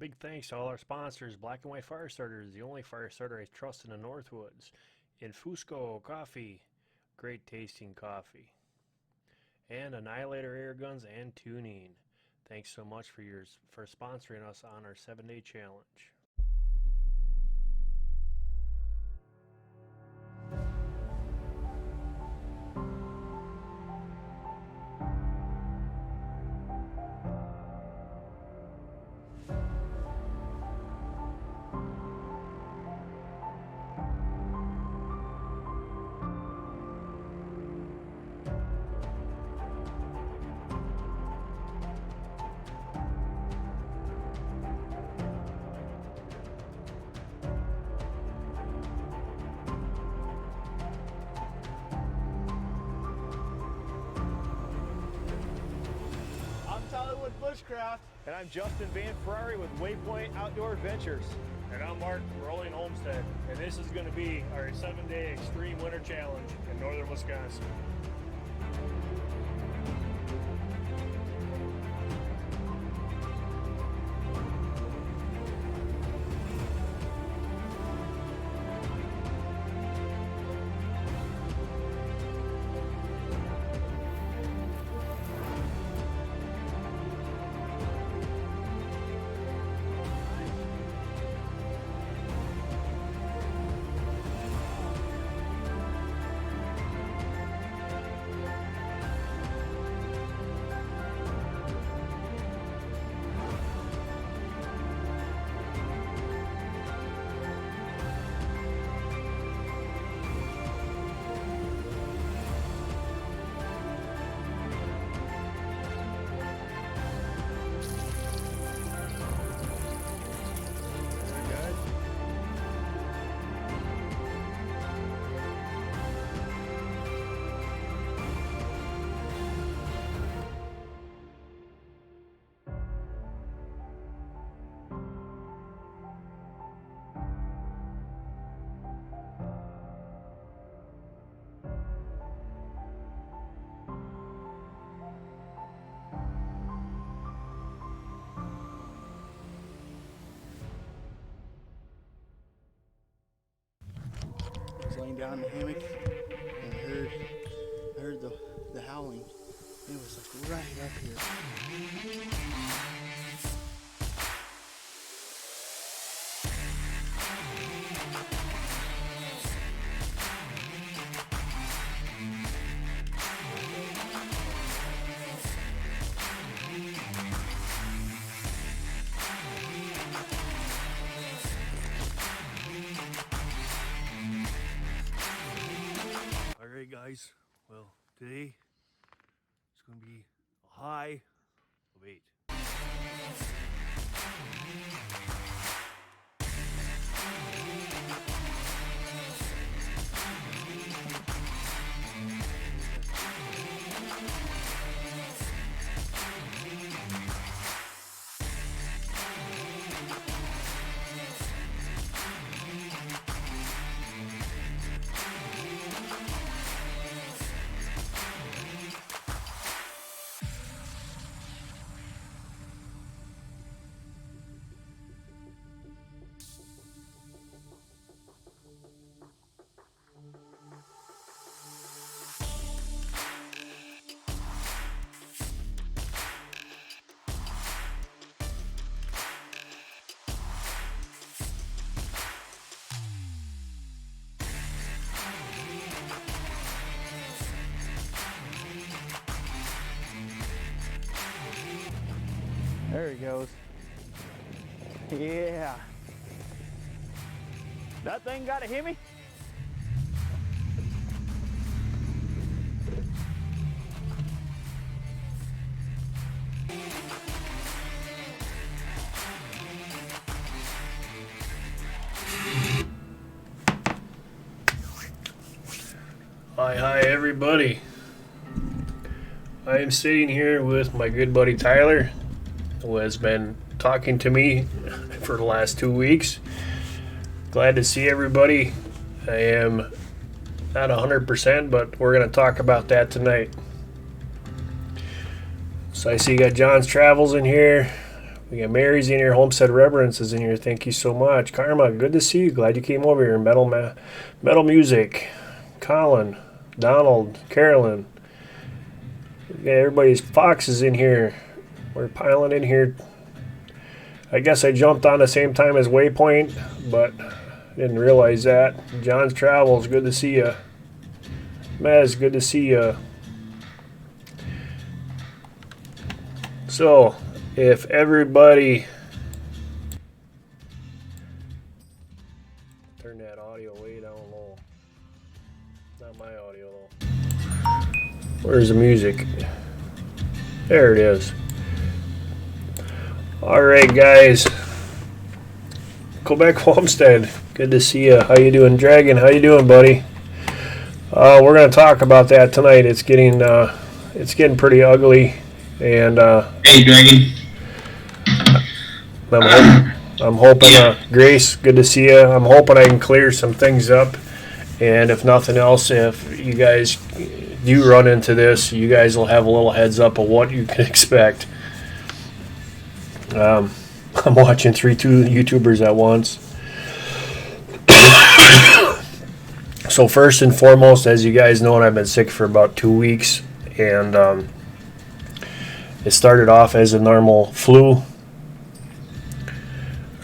big thanks to all our sponsors: Black and White Fire Starters, the only fire starter I trust in the Northwoods. Infusco Coffee, great tasting coffee. And Annihilator Air Guns and Tuning. Thanks so much for sponsoring us on our 7-day challenge. Bushcraft, and I'm Justin Van Ferrari with Waypoint Outdoor Adventures. And I'm Mark, Rolling Homestead, and this is going to be our 7-day extreme winter challenge in northern Wisconsin. I was laying down in the hammock and I heard the howling. It was like right up here. Alright guys, well today it's going to be a high of 8. There he goes. Yeah. That thing got to hit me? Hi everybody. I am sitting here with my good buddy Tyler, who has been talking to me for the last 2 weeks. Glad to see everybody. I am not 100%, but we're going to talk about that tonight. So I see you got John's Travels in here, We got Mary's in here. Homestead Reverence is in here. Thank you so much. Karma, good to see you. Glad you came over here. Metal Music. Colin, Donald, Carolyn. Yeah, everybody's Fox is in here. We're piling in here. I guess I jumped on the same time as Waypoint, but didn't realize that. John's Travels, good to see you. Mez, good to see you. So, if everybody turn that audio way down low. Not my audio though. Where's the music? There it is. Alright guys. Quebec Homestead. Good to see you. How you doing, Dragon? How you doing, buddy? We're gonna talk about that tonight. It's getting pretty ugly, and hey, Dragon. I'm hoping, Grace, good to see you. I'm hoping I can clear some things up, and if nothing else, if you guys do run into this, you guys will have a little heads up of what you can expect. I'm watching 2 YouTubers at once. So first and foremost, as you guys know, I've been sick for about 2 weeks, and it started off as a normal flu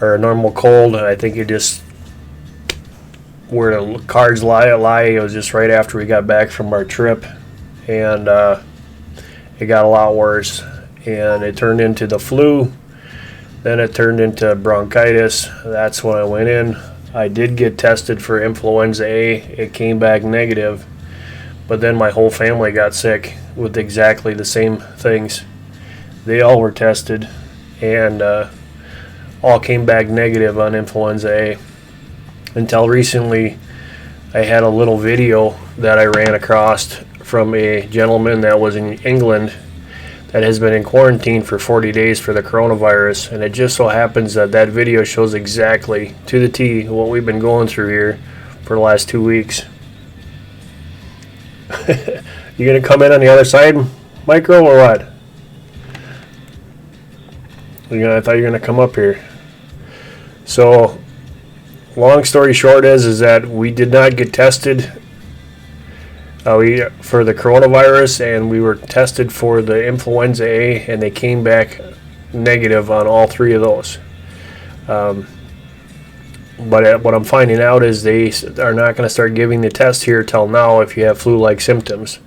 or a normal cold, and I think it just, where the cards lie, it was just right after we got back from our trip, and it got a lot worse, and it turned into the flu. Then it turned into bronchitis. That's when I went in. I did get tested for influenza A. It came back negative, but then my whole family got sick with exactly the same things. They all were tested, and all came back negative on influenza A. Until recently, I had a little video that I ran across from a gentleman that was in England that has been in quarantine for 40 days for the coronavirus, and it just so happens that that video shows exactly to the T what we've been going through here for the last 2 weeks. You gonna come in on the other side, Micro, or what? I thought you were gonna come up here. So, long story short is that we did not get tested for the coronavirus, and we were tested for the influenza A, and they came back negative on all 3 of those. But what I'm finding out is they are not going to start giving the test here till now if you have flu-like symptoms.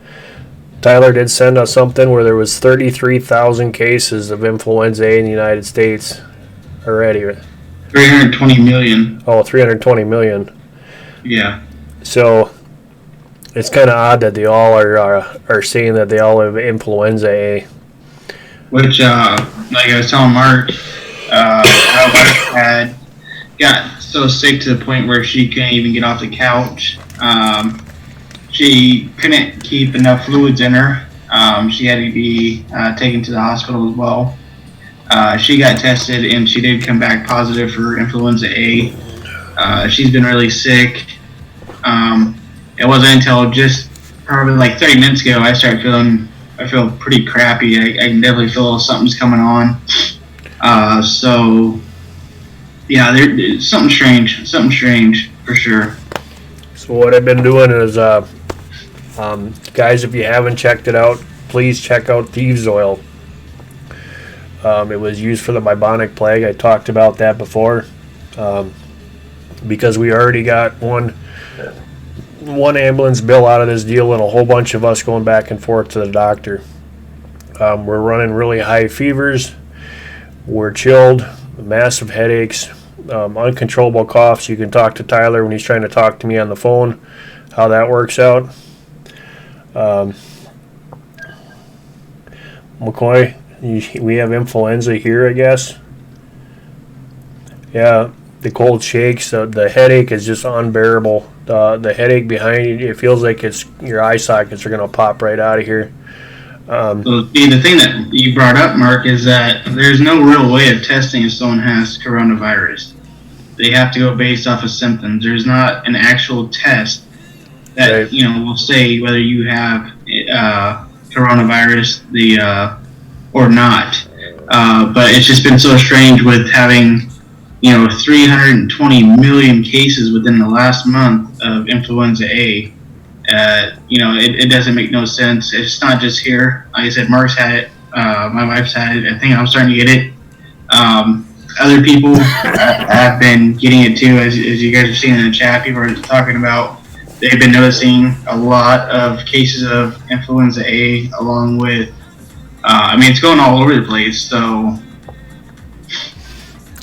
Tyler did send us something where there was 33,000 cases of influenza A in the United States already. 320 million. Oh, 320 million. Yeah. So it's kind of odd that they all are saying that they all have influenza A. Which, like I was telling Mark, my wife had got so sick to the point where she couldn't even get off the couch. She couldn't keep enough fluids in her. She had to be taken to the hospital as well. She got tested, and she did come back positive for influenza A. She's been really sick. It wasn't until just probably like 30 minutes ago I feel pretty crappy. I can definitely feel something's coming on. So yeah, there's something strange for sure. So what I've been doing is, guys, if you haven't checked it out, please check out Thieves Oil. It was used for the bubonic plague. I talked about that before, because we already got one ambulance bill out of this deal, and a whole bunch of us going back and forth to the doctor. We're running really high fevers. We're chilled, massive headaches, uncontrollable coughs. You can talk to Tyler when he's trying to talk to me on the phone, how that works out. McCoy, we have influenza here, I guess. Yeah, the cold shakes, the headache is just unbearable. The headache behind you, it feels like it's your eye sockets are going to pop right out of here. So the thing that you brought up, Mark, is that there's no real way of testing if someone has coronavirus. They have to go based off of symptoms. There's not an actual test that Right. Will say whether you have coronavirus or not. But it's just been so strange with having, 320 million cases within the last month of influenza A. It doesn't make no sense. It's not just here. Like I said, Mark's had it. My wife's had it. I think I'm starting to get it. Other people have been getting it too, as you guys have seen in the chat. People are talking about they've been noticing a lot of cases of influenza A, along with, it's going all over the place. So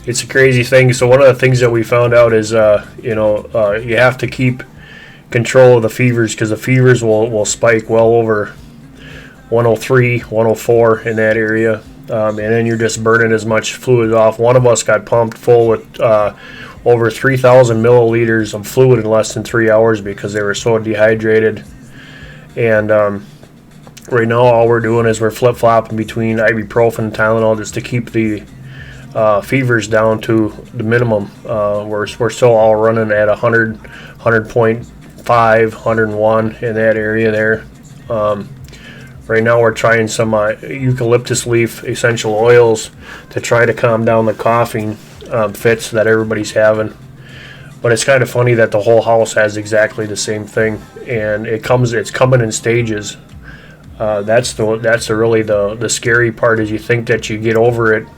it's a crazy thing. So one of the things that we found out is, you have to keep control of the fevers, because the fevers will spike well over 103, 104 in that area. And then you're just burning as much fluid off. One of us got pumped full with over 3,000 milliliters of fluid in less than 3 hours because they were so dehydrated. And right now all we're doing is we're flip-flopping between ibuprofen and Tylenol just to keep the fevers down to the minimum. We're still all running at 100, 100.5, 101 in that area there. Right now we're trying some eucalyptus leaf essential oils to try to calm down the coughing fits that everybody's having. But it's kind of funny that the whole house has exactly the same thing, and it's coming in stages. That's really the scary part, is you think that you get over it,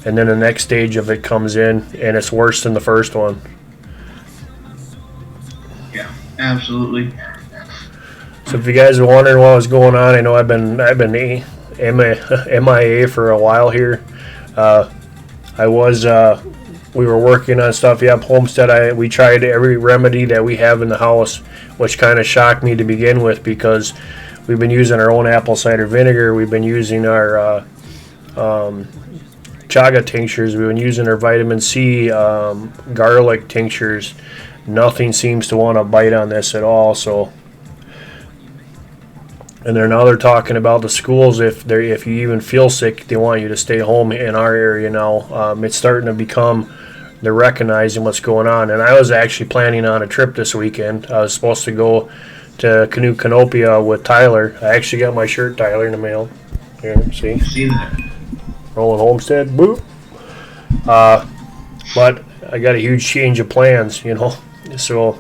and then the next stage of it comes in and it's worse than the first one. Yeah, absolutely. So if you guys are wondering what was going on, I know I've been MIA for a while here. We were working on stuff. Yep, Homestead. We tried every remedy that we have in the house, which kind of shocked me to begin with, because we've been using our own apple cider vinegar. We've been using our chaga tinctures. We've been using our vitamin C garlic tinctures. Nothing seems to want to bite on this at all. So. And now they're talking about the schools. If you even feel sick, they want you to stay home in our area now. It's starting to become, they're recognizing what's going on. And I was actually planning on a trip this weekend. I was supposed to go to Canoe Canopia with Tyler. I actually got my shirt, Tyler, in the mail. Here, see that? Rolling Homestead, boop. But I got a huge change of plans, so.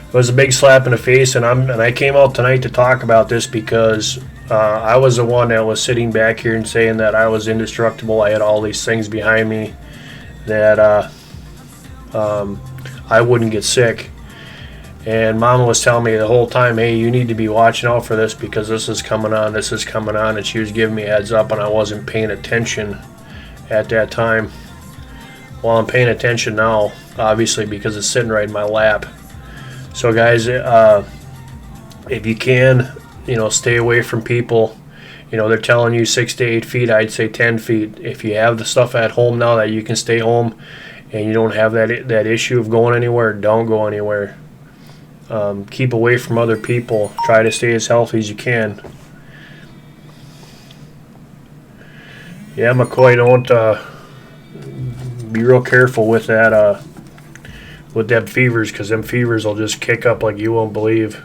It was a big slap in the face, and I came out tonight to talk about this because I was the one that was sitting back here and saying that I was indestructible. I had all these things behind me that I wouldn't get sick. And Mama was telling me the whole time, hey, you need to be watching out for this because this is coming on, and she was giving me a heads up, and I wasn't paying attention at that time. Well, I'm paying attention now, obviously, because it's sitting right in my lap. So guys, if you can, stay away from people. They're telling you 6 to 8 feet. I'd say 10 feet. If you have the stuff at home now that you can stay home, and you don't have that issue of going anywhere, don't go anywhere. Keep away from other people. Try to stay as healthy as you can. Yeah, McCoy, don't be real careful with that. With them fevers, because them fevers will just kick up like you won't believe.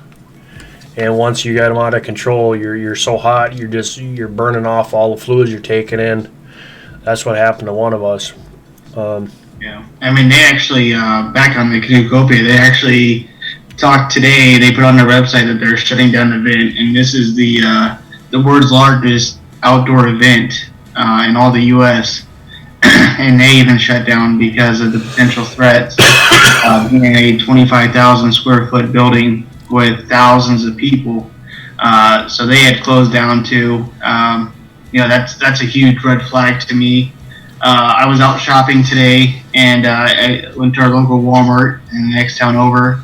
And once you got them out of control, you're so hot, you're burning off all the fluids you're taking in. That's what happened to one of us. Yeah, they actually back on the Canopia, they actually talked today. They put on their website that they're shutting down the event, and this is the world's largest outdoor event in all the U.S. And they even shut down because of the potential threats of being a 25,000 square foot building with thousands of people. So they had closed down too. That's a huge red flag to me. I was out shopping today, and I went to our local Walmart in the next town over.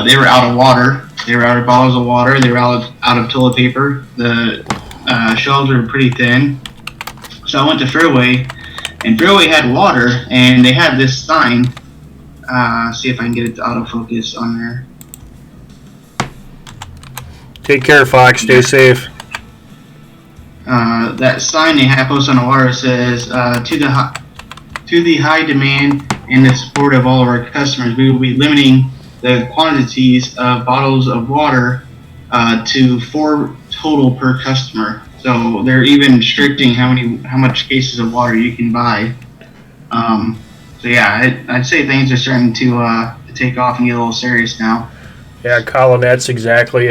They were out of water. They were out of bottles of water. They were out of toilet paper. The shelves were pretty thin. So I went to Fairway. And Fairway had water, and they had this sign. See if I can get it to autofocus on there. Take care, Fox. Stay safe. That sign they have posted on the water says, to the high demand and the support of all of our customers, we will be limiting the quantities of bottles of water to 4 total per customer. So they're even restricting how much cases of water you can buy. So yeah, I'd say things are starting to take off and get a little serious now. Yeah, Colin, that's exactly.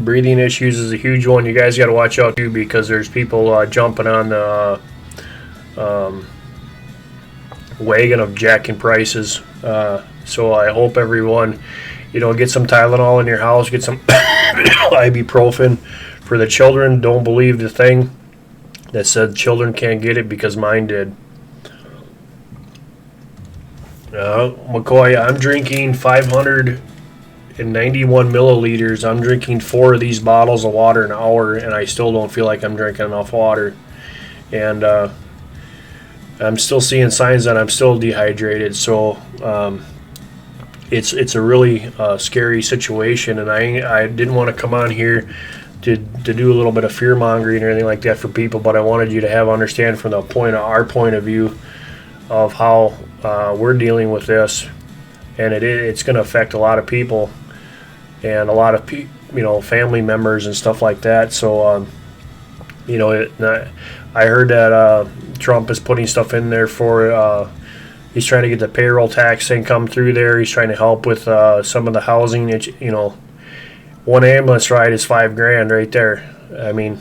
Breathing issues is a huge one. You guys got to watch out too, because there's people jumping on the wagon of jacking prices. So I hope everyone, get some Tylenol in your house, get some ibuprofen for the children. Don't believe the thing that said children can't get it, because mine did. McCoy, I'm drinking 591 milliliters. I'm drinking 4 of these bottles of water an hour, and I still don't feel like I'm drinking enough water. And I'm still seeing signs that I'm still dehydrated. So it's a really scary situation, and I didn't want to come on here to do a little bit of fear mongering or anything like that for people, but I wanted you to understand from our point of view of how we're dealing with this, and it's going to affect a lot of people and a lot of family members and stuff like that. So I heard that Trump is putting stuff in there for he's trying to get the payroll tax thing come through there. He's trying to help with some of the housing. One ambulance ride is $5,000 right there. I mean,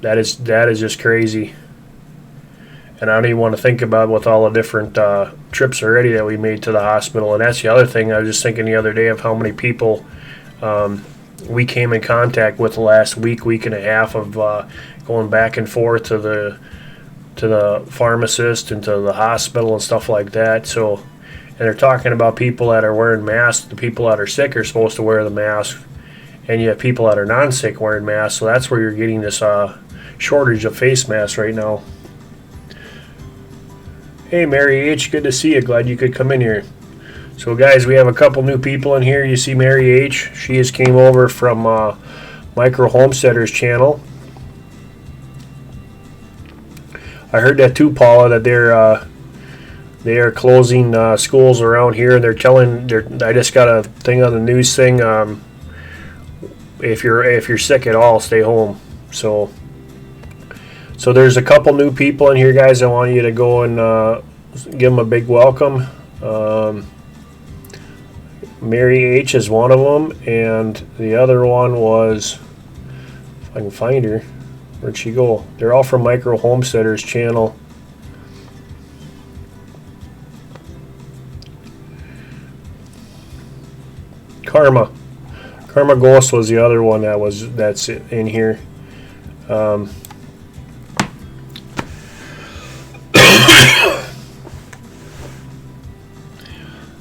that is just crazy. And I don't even want to think about with all the different trips already that we made to the hospital. And that's the other thing. I was just thinking the other day of how many people we came in contact with the last week and a half of going back and forth to the pharmacist and to the hospital and stuff like that. So, and they're talking about people that are wearing masks. The people that are sick are supposed to wear the mask, and you have people that are non-sick wearing masks. So that's where you're getting this shortage of face masks right now. Hey, Mary H., good to see you. Glad you could come in here. So, guys, we have a couple new people in here. You see Mary H. She just came over from Micro Homesteaders channel. I heard that too, Paula, that they are closing schools around here, and I just got a thing on the news thing. If you're sick at all, stay home. So there's a couple new people in here, guys. I want you to go and give them a big welcome. Mary H. is one of them, and the other one was, if I can find her, where'd she go? They're all from Micro Homesteaders channel. Karma Ghost was the other one that's in here.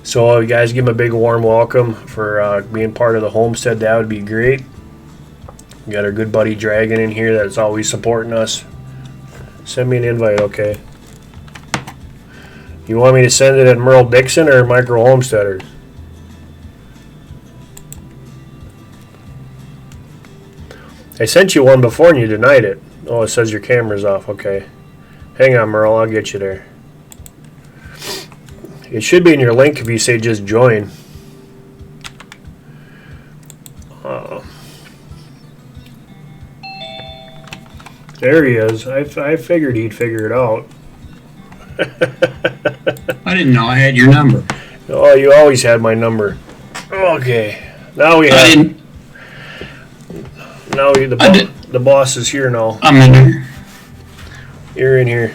So you guys give them a big warm welcome for being part of the homestead. That would be great. We got our good buddy Dragon in here that's always supporting us. Send me an invite, okay? You want me to send it at Merle Dixon or Micro Homesteaders? I sent you one before and you denied it. Oh, it says your camera's off. Okay. Hang on, Merle. I'll get you there. It should be in your link if you say just join. There he is. I figured he'd figure it out. I didn't know I had your number. Oh, you always had my number. Okay. Now we have... Now the boss is here now. I'm in there. You're in here.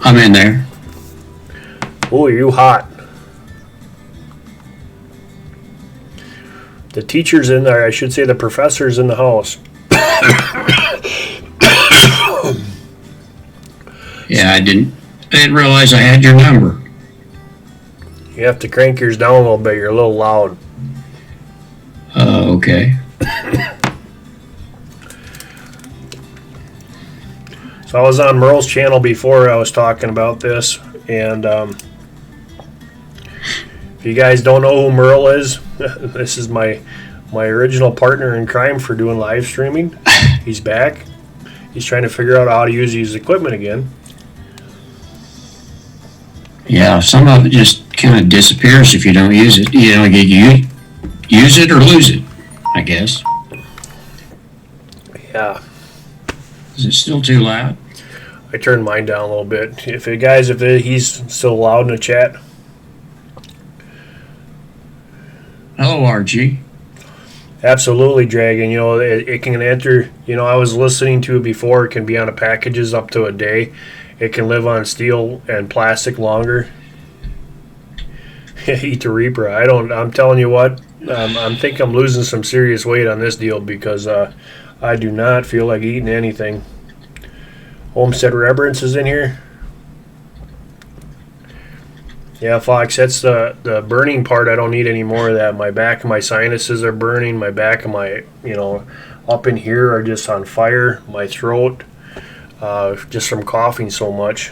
I'm in there. Oh, you hot. The teacher's in there. I should say the professor's in the house. Yeah, I didn't realize I had your number. You have to crank yours down a little bit. You're a little loud. Okay. So I was on Merle's channel before. I was talking about this, and if you guys don't know who Merle is, this is my original partner in crime for doing live streaming. He's back. He's trying to figure out how to use his equipment again. Yeah, some of it just kind of disappears if you don't use it. You know, you use it or lose it. I guess. Yeah. Is it still too loud? I turned mine down a little bit. If he's still loud in the chat. Hello, RG. Absolutely, Dragon. You know, it can enter. You know, I was listening to it before. It can be on the packages up to a day. It can live on steel and plastic longer. Eat the Reaper. I'm telling you what. I think I'm losing some serious weight on this deal because I do not feel like eating anything. Homestead Reverence is in here. Yeah, Fox, that's the burning part. I don't need any more of that. My back and my sinuses are burning. My back and my, up in here are just on fire. My throat, just from coughing so much.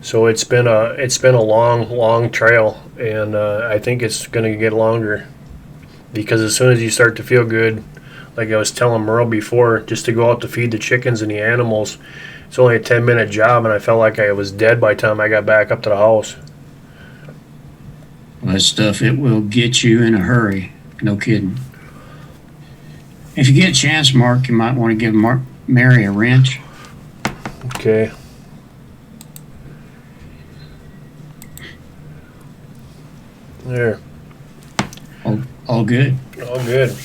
So it's been a long trail, and I think it's going to get longer because as soon as you start to feel good, like I was telling Merle before, just to go out to feed the chickens and the animals, it's only a 10-minute job, and I felt like I was dead by the time I got back up to the house. Well, that stuff, it will get you in a hurry. No kidding. If you get a chance, Mark, you might want to give Mary a wrench. Okay. There. All good. All good.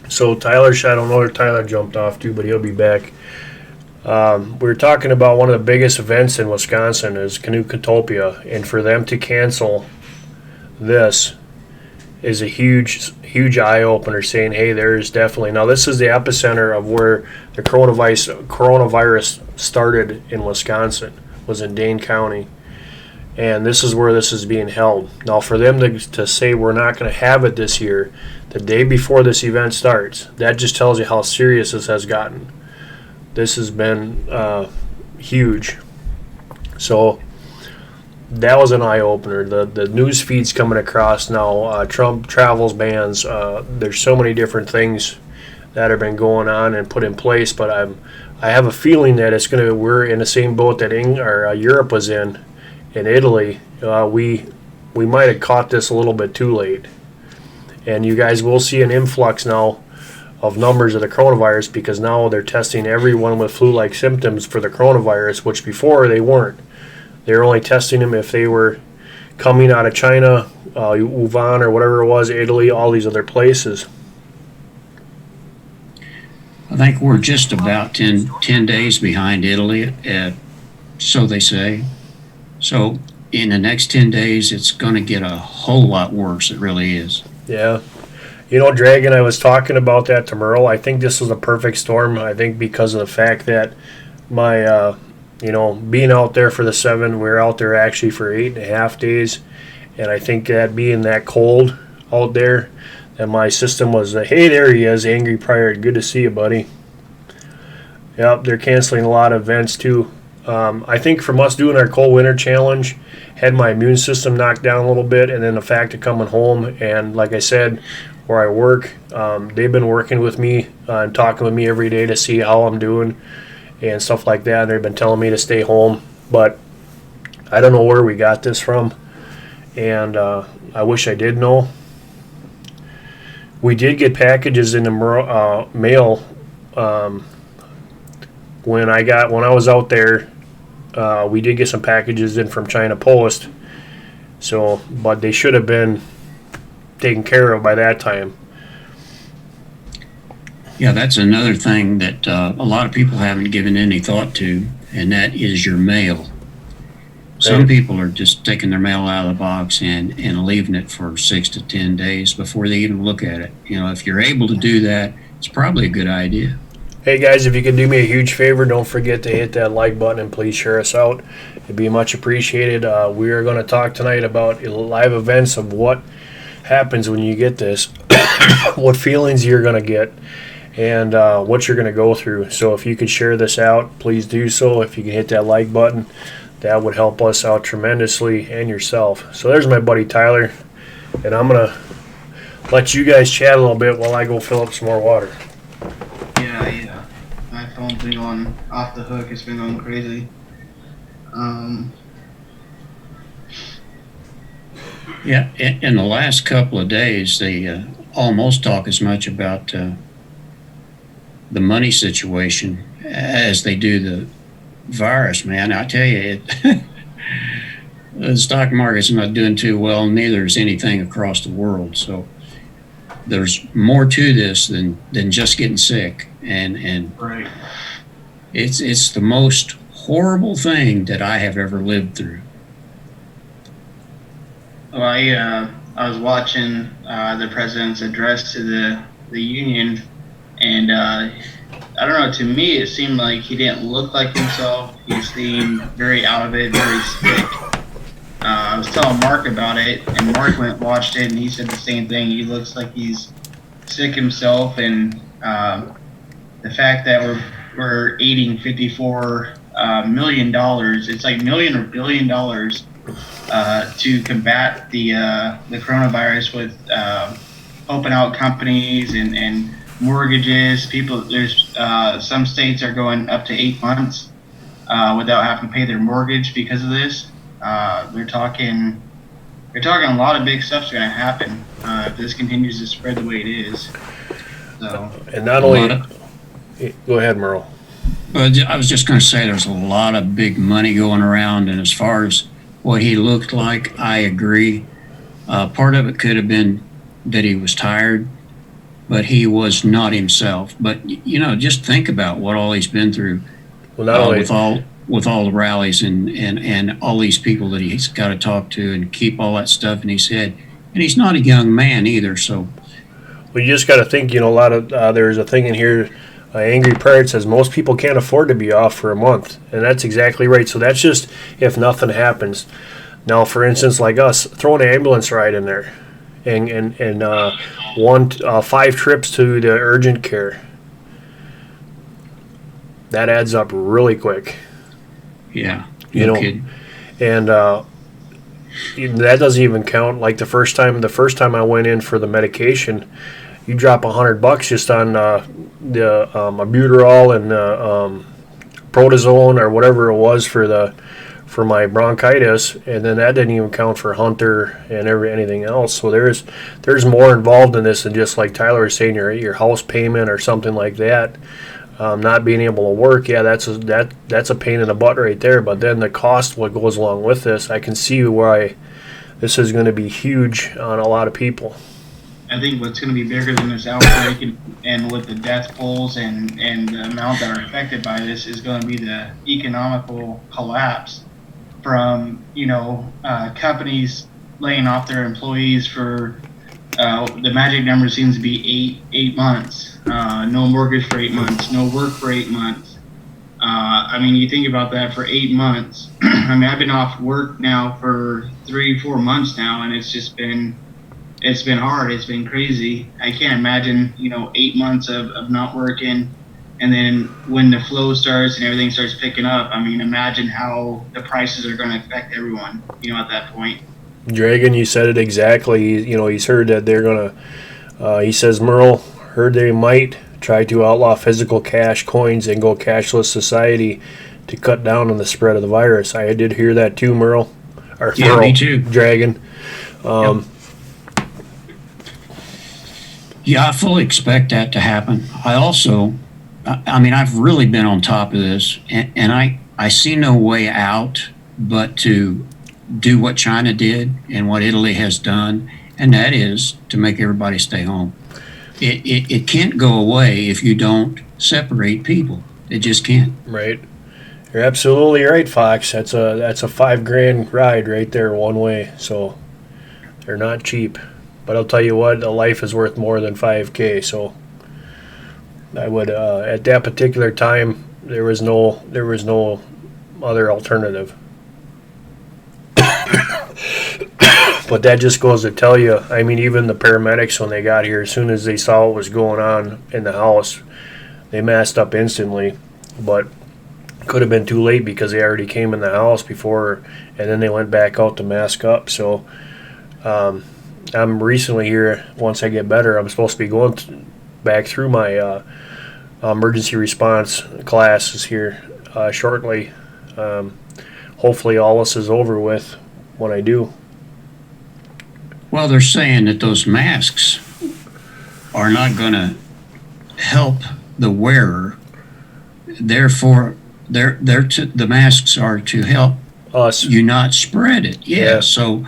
So Tyler, I don't know where Tyler jumped off to, but he'll be back. We were talking about one of the biggest events in Wisconsin is Canoe-Catopia, and for them to cancel this is a huge eye-opener, saying, hey, there's definitely... Now, this is the epicenter of where the coronavirus started in Wisconsin, was in Dane County, and this is where this is being held. Now, for them to say we're not going to have it this year, the day before this event starts, that just tells you how serious this has gotten. This has been huge. So that was an eye-opener. The news feed's coming across now. Trump travels bans. There's so many different things that have been going on and put in place, but I have a feeling that we're in the same boat that Europe was in Italy. We might have caught this a little bit too late. And you guys will see an influx now of numbers of the coronavirus because now they're testing everyone with flu-like symptoms for the coronavirus, which before they weren't. They were only testing them if they were coming out of China, Wuhan or whatever it was, Italy, all these other places. I think we're just about 10 days behind Italy, so they say. So in the next 10 days, it's going to get a whole lot worse. It really is. Yeah. You know, Dragon, I was talking about that to Merle. I think this was a perfect storm. I think because of the fact that my, being out there for the 7, we were out there actually for 8.5 days. And I think that being that cold out there, that my system was, hey, there he is, Angry Prior. Good to see you, buddy. Yep, they're canceling a lot of events too. I think from us doing our cold winter challenge, had my immune system knocked down a little bit, and then the fact of coming home, and like I said, where I work, they've been working with me and talking with me every day to see how I'm doing and stuff like that, and they've been telling me to stay home, but I don't know where we got this from, and I wish I did know. We did get packages in the mail when I was out there. We did get some packages in from China Post, but they should have been taken care of by that time. Yeah, that's another thing that a lot of people haven't given any thought to, and that is your mail. Some people are just taking their mail out of the box and leaving it for 6 to 10 days before they even look at it. If you're able to do that, it's probably a good idea. Hey guys, if you could do me a huge favor, don't forget to hit that like button and please share us out. It'd be much appreciated. We are going to talk tonight about live events of what happens when you get this, what feelings you're going to get, and what you're going to go through. So if you could share this out, please do so. If you can hit that like button, that would help us out tremendously and yourself. So there's my buddy Tyler, and I'm going to let you guys chat a little bit while I go fill up some more water. Yeah. My phone's been going off the hook. It's been going crazy. Yeah, in the last couple of days, almost talk as much about the money situation as they do the virus, man. I tell you, the stock market's not doing too well, neither is anything across the world. So there's more to this than just getting sick. And Right. it's the most horrible thing that I have ever lived through. Well, I was watching the president's address to the union, and I don't know. To me, it seemed like he didn't look like himself. He seemed very out of it, very sick. I was telling Mark about it, and Mark went and watched it, and he said the same thing. He looks like he's sick himself, and the fact that we're eating $54 million, it's like million or billion dollars to combat the coronavirus with open out companies and mortgages. People, there's some states are going up to 8 months without having to pay their mortgage because of this. They're talking a lot of big stuff's going to happen if this continues to spread the way it is. So, And not only, go ahead, Merle. But I was just going to say there's a lot of big money going around, and as far as what he looked like, I agree. Part of it could have been that he was tired, but he was not himself. But you know, just think about what all he's been through. Well, not only with all the rallies and all these people that he's got to talk to and keep all that stuff in his head. And he's not a young man either, so. Well, you just got to think, you know, a lot of, there's a thing in here, Angry Pirate says most people can't afford to be off for a month. And that's exactly right. So that's just if nothing happens. Now, for instance, like us, throw an ambulance ride in there and 5 trips to the urgent care. That adds up really quick. Yeah, You know, kidding. and that doesn't even count. Like the first time I went in for the medication, you drop $100 just on the albuterol and protozoan or whatever it was for my bronchitis, and then that didn't even count for Hunter and anything else. So there's more involved in this than just like Tyler was saying, your house payment or something like that. Not being able to work, yeah, that's a pain in the butt right there. But then the cost, what goes along with this, I can see why this is going to be huge on a lot of people. I think what's going to be bigger than this outbreak and with the death tolls and the amount that are affected by this is going to be the economical collapse from, companies laying off their employees for the magic number seems to be eight months. No mortgage for 8 months, no work for 8 months. You think about that for 8 months. I've been off work now for 3-4 months now, and it's been hard. It's been crazy. I can't imagine, 8 months of not working. And then when the flow starts and everything starts picking up, imagine how the prices are going to affect everyone, at that point. Dragon, you said it exactly. He's heard that they're going to, he says, Merle, heard they might try to outlaw physical cash coins and go cashless society to cut down on the spread of the virus. I did hear that too, Merle. Yeah, Merle, me too. Dragon. Yep. Yeah, I fully expect that to happen. I also, I've really been on top of this, and I see no way out but to do what China did and what Italy has done, and that is to make everybody stay home. It can't go away if you don't separate people. It just can't. Right. You're absolutely right, Fox. That's a $5,000 ride right there one way. So they're not cheap. But I'll tell you what, a life is worth more than $5,000. So I would at that particular time there was no other alternative. But that just goes to tell you, even the paramedics, when they got here, as soon as they saw what was going on in the house, they masked up instantly. But could have been too late because they already came in the house before, and then they went back out to mask up. So I'm recently here, once I get better, I'm supposed to be going back through my emergency response classes here shortly. Hopefully all this is over with when I do. Well, they're saying that those masks are not going to help the wearer. Therefore, the masks are to help Us. you not spread it. Yeah. So,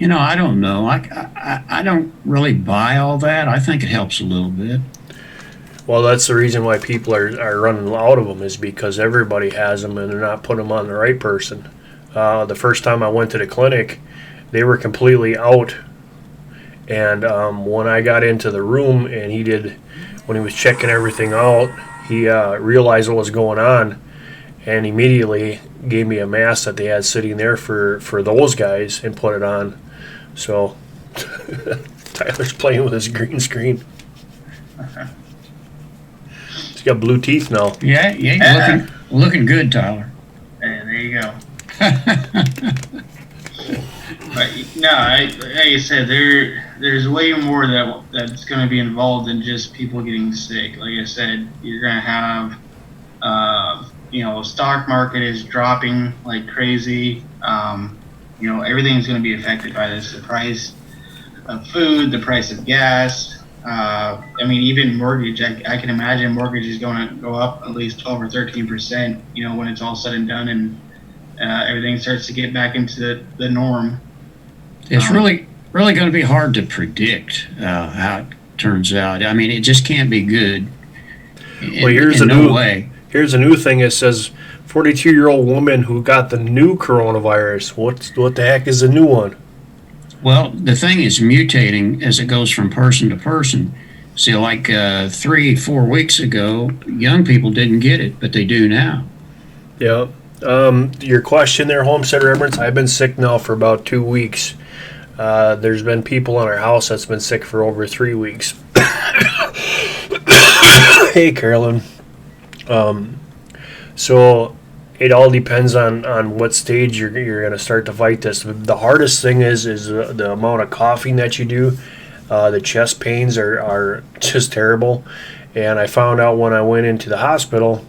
I don't know. I don't really buy all that. I think it helps a little bit. Well, that's the reason why people are running out of them, is because everybody has them and they're not putting them on the right person. The first time I went to the clinic, they were completely out. And when I got into the room and when he was checking everything out, he realized what was going on and immediately gave me a mask that they had sitting there for those guys and put it on. So Tyler's playing with his green screen. He's got blue teeth now. Yeah, you're looking good, Tyler. There you go. But no, like I said, there's way more that's going to be involved than just people getting sick. Like I said, you're going to have, stock market is dropping like crazy. Everything's going to be affected by this. The price of food, the price of gas. Even mortgage. I can imagine mortgage is going to go up at least 12 or 13%. When it's all said and done, and everything starts to get back into the norm. It's really going to be hard to predict how it turns out. I mean, it just can't be good. Here's a new thing. It says 42-year-old woman who got the new coronavirus. What the heck is the new one? Well, the thing is mutating as it goes from person to person. See, like 3-4 weeks ago, young people didn't get it, but they do now. Yeah. Your question there, Homestead Remembrance, I've been sick now for about 2 weeks. There's been people in our house that's been sick for over 3 weeks. Hey, Carolyn. So it all depends on what stage you're going to start to fight this. The hardest thing is the amount of coughing that you do. The chest pains are just terrible. And I found out when I went into the hospital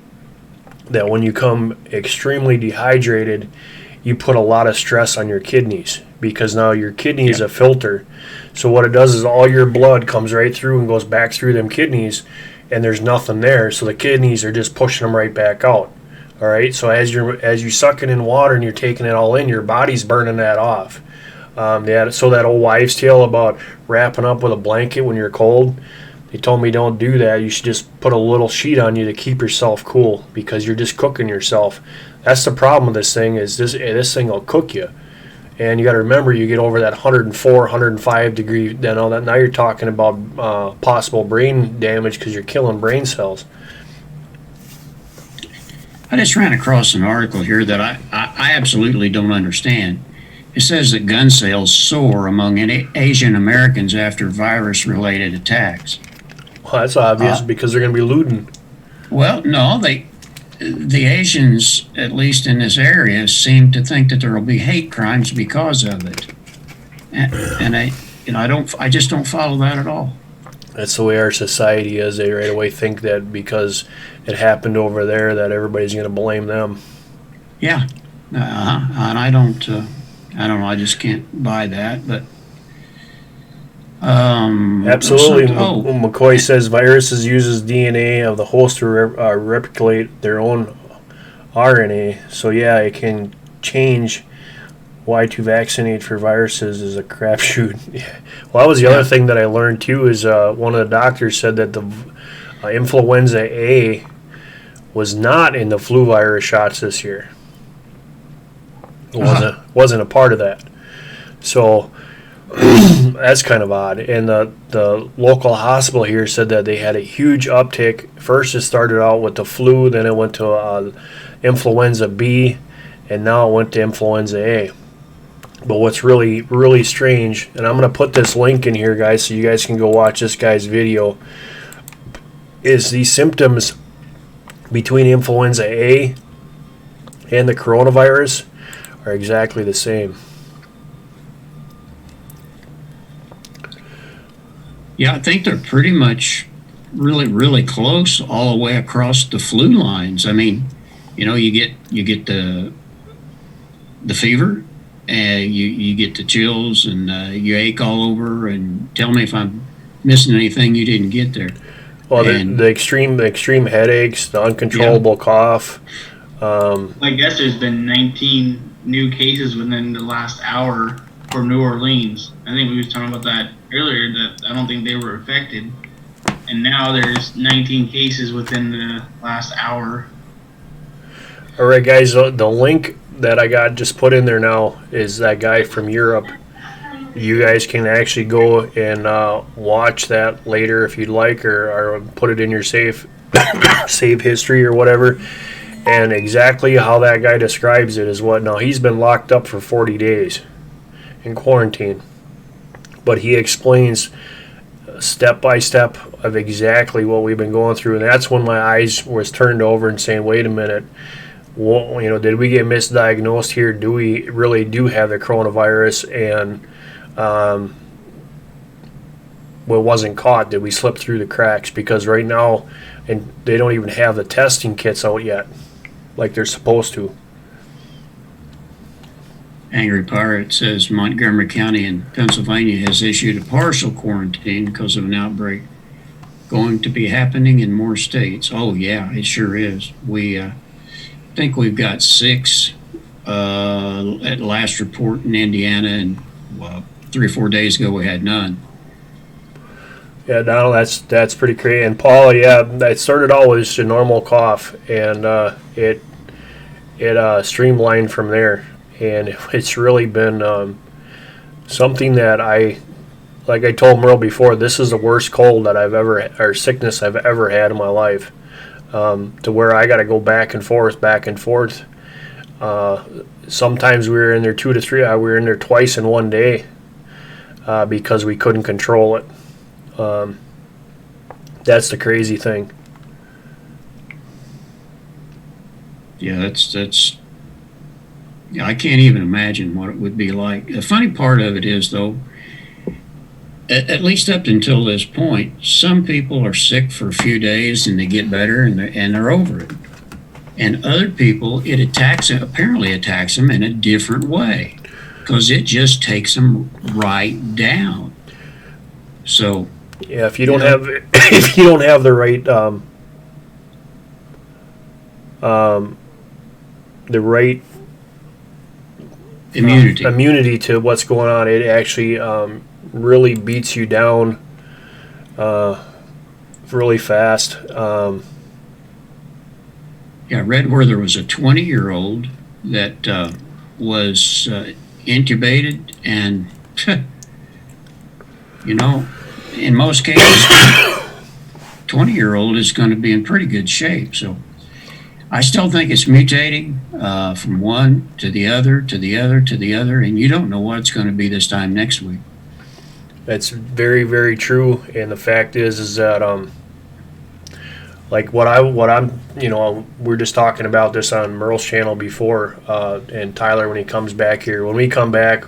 that when you come extremely dehydrated, you put a lot of stress on your kidneys, because now your kidney is a filter. So what it does is all your blood comes right through and goes back through them kidneys, and there's nothing there. So the kidneys are just pushing them right back out. All right. So as you're sucking in water and you're taking it all in, your body's burning that off. That old wives' tale about wrapping up with a blanket when you're cold. They told me don't do that. You should just put a little sheet on you to keep yourself cool, because you're just cooking yourself. That's the problem with this thing, is this thing will cook you. And you got to remember, you get over that 104, 105 degree, now you're talking about possible brain damage, because you're killing brain cells. I just ran across an article here that I absolutely don't understand. It says that gun sales soar among Asian Americans after virus-related attacks. Well, that's obvious, because they're going to be looting. Well, no, the Asians, at least in this area, seem to think that there will be hate crimes because of it, and I just don't follow that at all. That's the way our society is. They right away think that because it happened over there, that everybody's going to blame them. Yeah, and I don't know. I just can't buy that, but. Absolutely. McCoy says viruses uses DNA of the host to replicate their own RNA. So yeah, it can change. Why to vaccinate for viruses is a crapshoot. Yeah. Well, that was the other thing that I learned too. Is one of the doctors said that the influenza A was not in the flu virus shots this year. It wasn't a part of that. So. That's kind of odd. And the local hospital here said that they had a huge uptick. First it started out with the flu, then it went to influenza B, and now it went to influenza A. But what's really, really strange, and I'm going to put this link in here, guys, so you guys can go watch this guy's video, is the symptoms between influenza A and the coronavirus are exactly the same. Yeah, I think they're pretty much really, really close all the way across the flu lines. I mean, you get the fever, and you get the chills, and you ache all over. And tell me if I'm missing anything you didn't get there. Well, And- the extreme headaches, the uncontrollable cough. I guess there's been 19 new cases within the last hour for New Orleans. I think we was talking about that earlier, that I don't think they were affected. And now there's 19 cases within the last hour. All right, guys, the link that I got just put in there now is that guy from Europe. You guys can actually go and watch that later if you'd like, or put it in your save history or whatever. And exactly how that guy describes it is what. Now, he's been locked up for 40 days in quarantine. But he explains step by step of exactly what we've been going through. And that's when my eyes was turned over and saying, wait a minute. Well, did we get misdiagnosed here? Do we really do have the coronavirus? And well, it wasn't caught. Did we slip through the cracks? Because right now, and they don't even have the testing kits out yet, like they're supposed to. Angry Pirate says Montgomery County in Pennsylvania has issued a partial quarantine because of an outbreak going to be happening in more states. Oh yeah, it sure is. We think we've got 6 at last report in Indiana, and 3 or 4 days ago we had none. Yeah, Donald, that's pretty crazy. And Paul, yeah, it started out with just a normal cough, and it streamlined from there. And it's really been something that like I told Merle before, this is the worst cold that or sickness I've ever had in my life. To where I got to go back and forth. Sometimes we were in there 2 to 3. We were in there twice in one day because we couldn't control it. That's the crazy thing. Yeah, that's. Yeah, I can't even imagine what it would be like. The funny part of it is, though, at least up until this point, some people are sick for a few days and they get better and they're over it. And other people, it apparently attacks them in a different way, because it just takes them right down. So yeah, if you don't have the right immunity to what's going on, it actually really beats you down really fast. Yeah, I read where there was a 20-year-old that was intubated, and in most cases, 20-year-old is going to be in pretty good shape. So I still think it's mutating from one to the other, to the other, to the other, and you don't know what it's going to be this time next week. That's very, very true. And the fact is that like what I'm we're just talking about this on Merle's channel before, and Tyler when he comes back here. When we come back,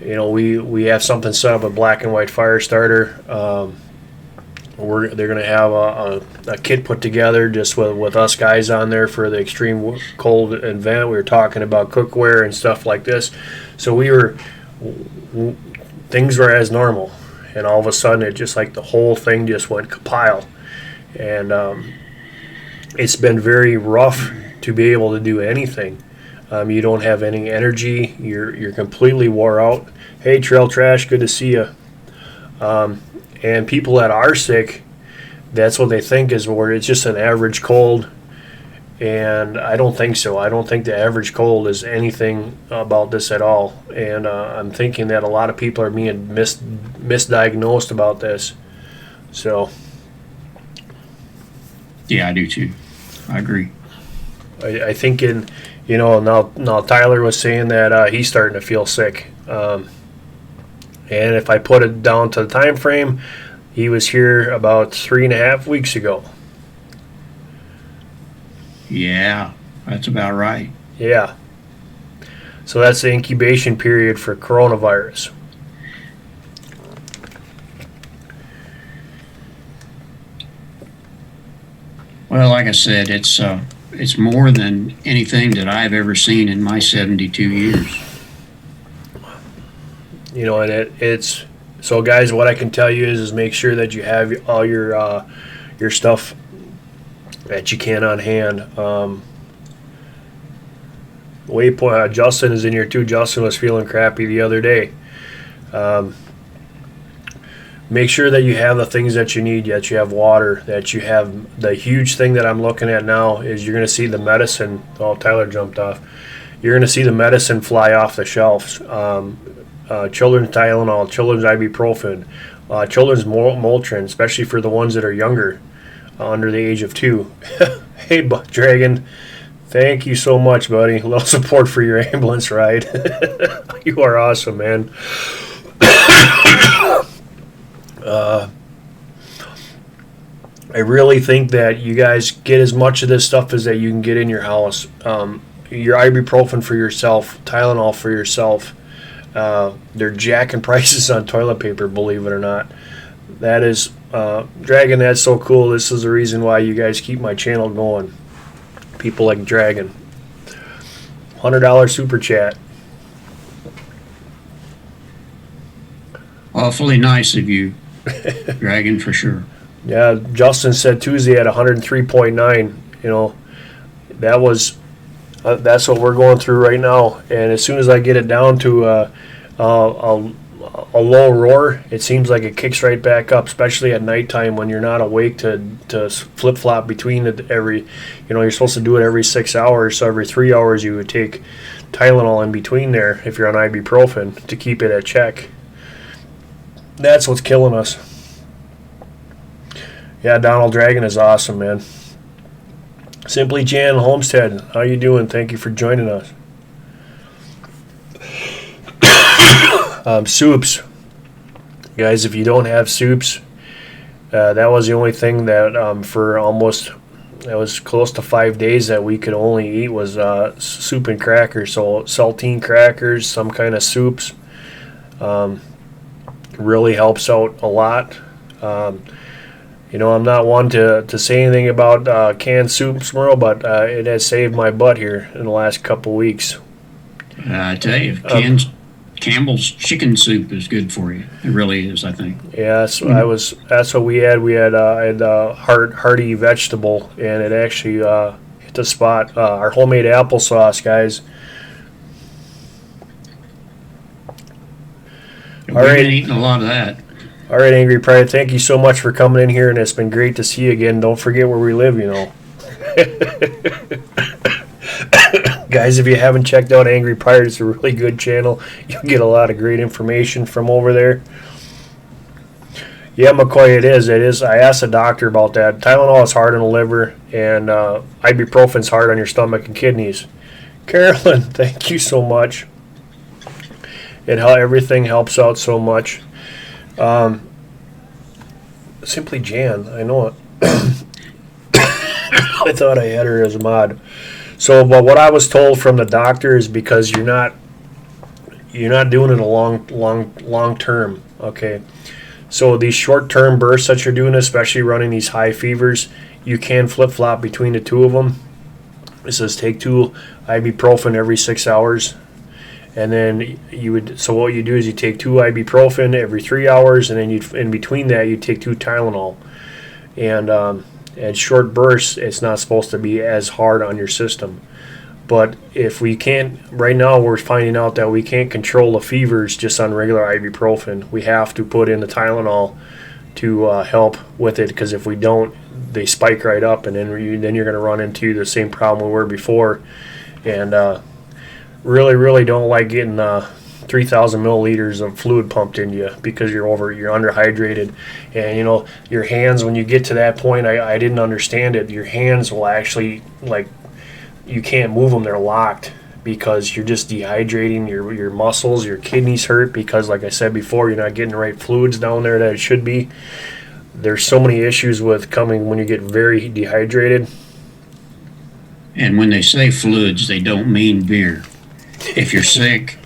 we have something set up, a black and white fire starter. They're gonna have a kit put together just with us guys on there for the extreme cold event. We were talking about cookware and stuff like this, so things were as normal, and all of a sudden it just like the whole thing just went kapile, and it's been very rough to be able to do anything. You don't have any energy. You're completely wore out. Hey, Trail Trash, good to see you. And people that are sick, that's what they think is where it's just an average cold. And I don't think so. I don't think the average cold is anything about this at all. And I'm thinking that a lot of people are being misdiagnosed about this. So. Yeah, I do too. I agree. I think now Tyler was saying that he's starting to feel sick. And if I put it down to the time frame, he was here about 3.5 weeks ago. Yeah, that's about right. Yeah. So that's the incubation period for coronavirus. Well, like I said, it's more than anything that I've ever seen in my 72 years. And it's So, guys, what I can tell you is make sure that you have all your stuff that you can on hand. Waypoint. Justin is in here too. Justin was feeling crappy the other day. Make sure that you have the things that you need, that you have water, that you have. The huge thing that I'm looking at now is you're going to see the medicine. Oh, Tyler jumped off. You're going to see the medicine fly off the shelves. Children's Tylenol, children's ibuprofen, children's Motrin, especially for the ones that are younger, under the age of 2. Hey, Dragon, thank you so much, buddy. A little support for your ambulance ride. You are awesome, man. I really think that you guys get as much of this stuff as that you can get in your house. Your ibuprofen for yourself, Tylenol for yourself. They're jacking prices on toilet paper, believe it or not. That is, Dragon, that's so cool. This is the reason why you guys keep my channel going. People like Dragon. $100 super chat. Awfully nice of you, Dragon, for sure. Yeah, Justin said Tuesday at 103.9. You know, that was that's what we're going through right now. And as soon as I get it down to a low roar, it seems like it kicks right back up, especially at nighttime when you're not awake to flip flop between it every. You know, you're supposed to do it every 6 hours, so every 3 hours you would take Tylenol in between there if you're on ibuprofen to keep it at check. That's what's killing us. Yeah, Donald Dragon is awesome, man. Simply Jan Homestead, how you doing? Thank you for joining us. Soups. Guys, if you don't have soups, that was the only thing that for almost, it was close to 5 days that we could only eat was soup and crackers. So saltine crackers, some kind of soups. Really helps out a lot. You know, I'm not one to say anything about canned soup, Merle, but it has saved my butt here in the last couple weeks. I tell you, Campbell's chicken soup is good for you. It really is, I think. Yeah, that's what we had. We had hearty vegetable, and it actually hit the spot. Our homemade applesauce, guys. We've been eating a lot of that. All right, Angry Pirate, thank you so much for coming in here, and it's been great to see you again. Don't forget where we live, you know. Guys, if you haven't checked out Angry Pirate, it's a really good channel. You'll get a lot of great information from over there. Yeah, McCoy, it is. I asked the doctor about that. Tylenol is hard on the liver, and ibuprofen's hard on your stomach and kidneys. Carolyn, thank you so much. Everything helps out so much. Simply Jan, I know it. I thought I had her as a mod. So, but what I was told from the doctor is because you're not doing it a long term. Okay, so these short term bursts that you're doing, especially running these high fevers, you can flip flop between the two of them. It says take 2 ibuprofen every 6 hours. And then so what you do is you take 2 ibuprofen every 3 hours, and then in between that you take 2 Tylenol. And at short bursts, it's not supposed to be as hard on your system. But if we can't, right now we're finding out that we can't control the fevers just on regular ibuprofen. We have to put in the Tylenol to help with it, because if we don't, they spike right up, and then you're going to run into the same problem we were before. And really don't like getting 3,000 milliliters of fluid pumped into you because you're underhydrated. And you know, your hands, when you get to that point, I didn't understand it. Your hands will actually, like, you can't move them, they're locked because you're just dehydrating your muscles. Your kidneys hurt because, like I said before, you're not getting the right fluids down there that it should be. There's so many issues with coming when you get very dehydrated. And when they say fluids, they don't mean beer. If you're sick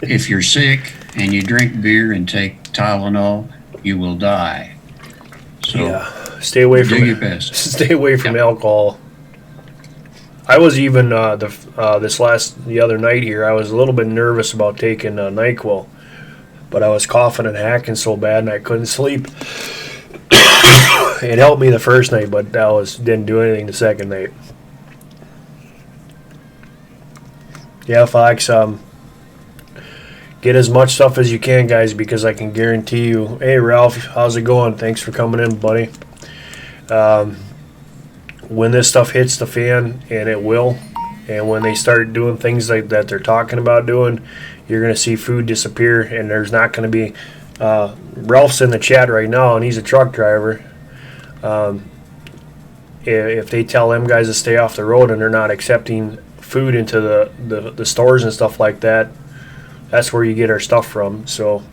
and you drink beer and take Tylenol, you will die. So yeah, stay away from your best. Stay away from alcohol. I was even the other night here, I was a little bit nervous about taking NyQuil but I was coughing and hacking so bad and I couldn't sleep. It helped me the first night, but didn't do anything the second night. Yeah, Fox, get as much stuff as you can, guys, because I can guarantee you. Hey, Ralph, how's it going? Thanks for coming in, buddy. When this stuff hits the fan, and it will, and when they start doing things like that they're talking about doing, you're going to see food disappear, and there's not going to be. Ralph's in the chat right now, and he's a truck driver. If they tell them guys to stay off the road and they're not accepting food into the stores and stuff like that, that's where you get our stuff from. So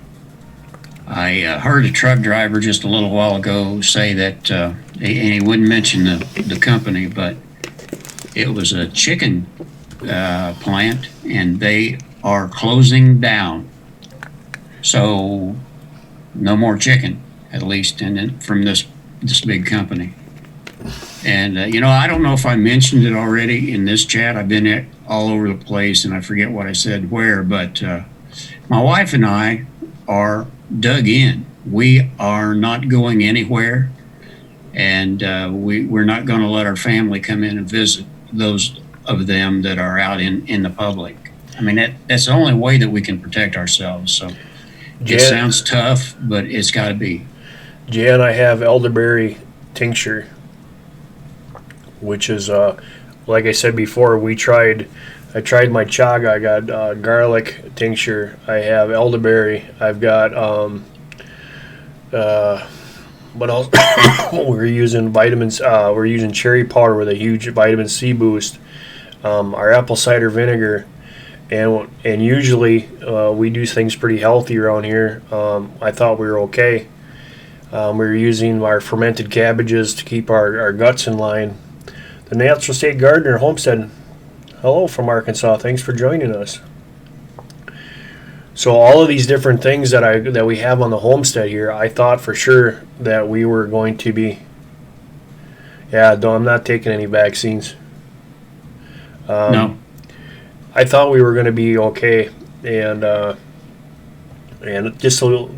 I heard a truck driver just a little while ago say that, and he wouldn't mention the company, but it was a chicken plant, and they are closing down. So no more chicken, at least from this big company. And, I don't know if I mentioned it already in this chat. I've been all over the place, and I forget what I said where, but my wife and I are dug in. We are not going anywhere, and we're not going to let our family come in and visit those of them that are out in the public. I mean, that's the only way that we can protect ourselves. So it sounds tough, but it's got to be. Jan, I have elderberry tincture, which is, like I said before, I tried my chaga. I got garlic tincture. I have elderberry. I've got, what else? We're using vitamins. We're using cherry powder with a huge vitamin C boost. Our apple cider vinegar. And usually we do things pretty healthy around here. I thought we were okay. We were using our fermented cabbages to keep our guts in line. The Natural State Gardener, Homestead. Hello from Arkansas. Thanks for joining us. So all of these different things that we have on the homestead here, I thought for sure that we were going to be. Yeah, no, I'm not taking any vaccines. No. I thought we were going to be okay, and just a little.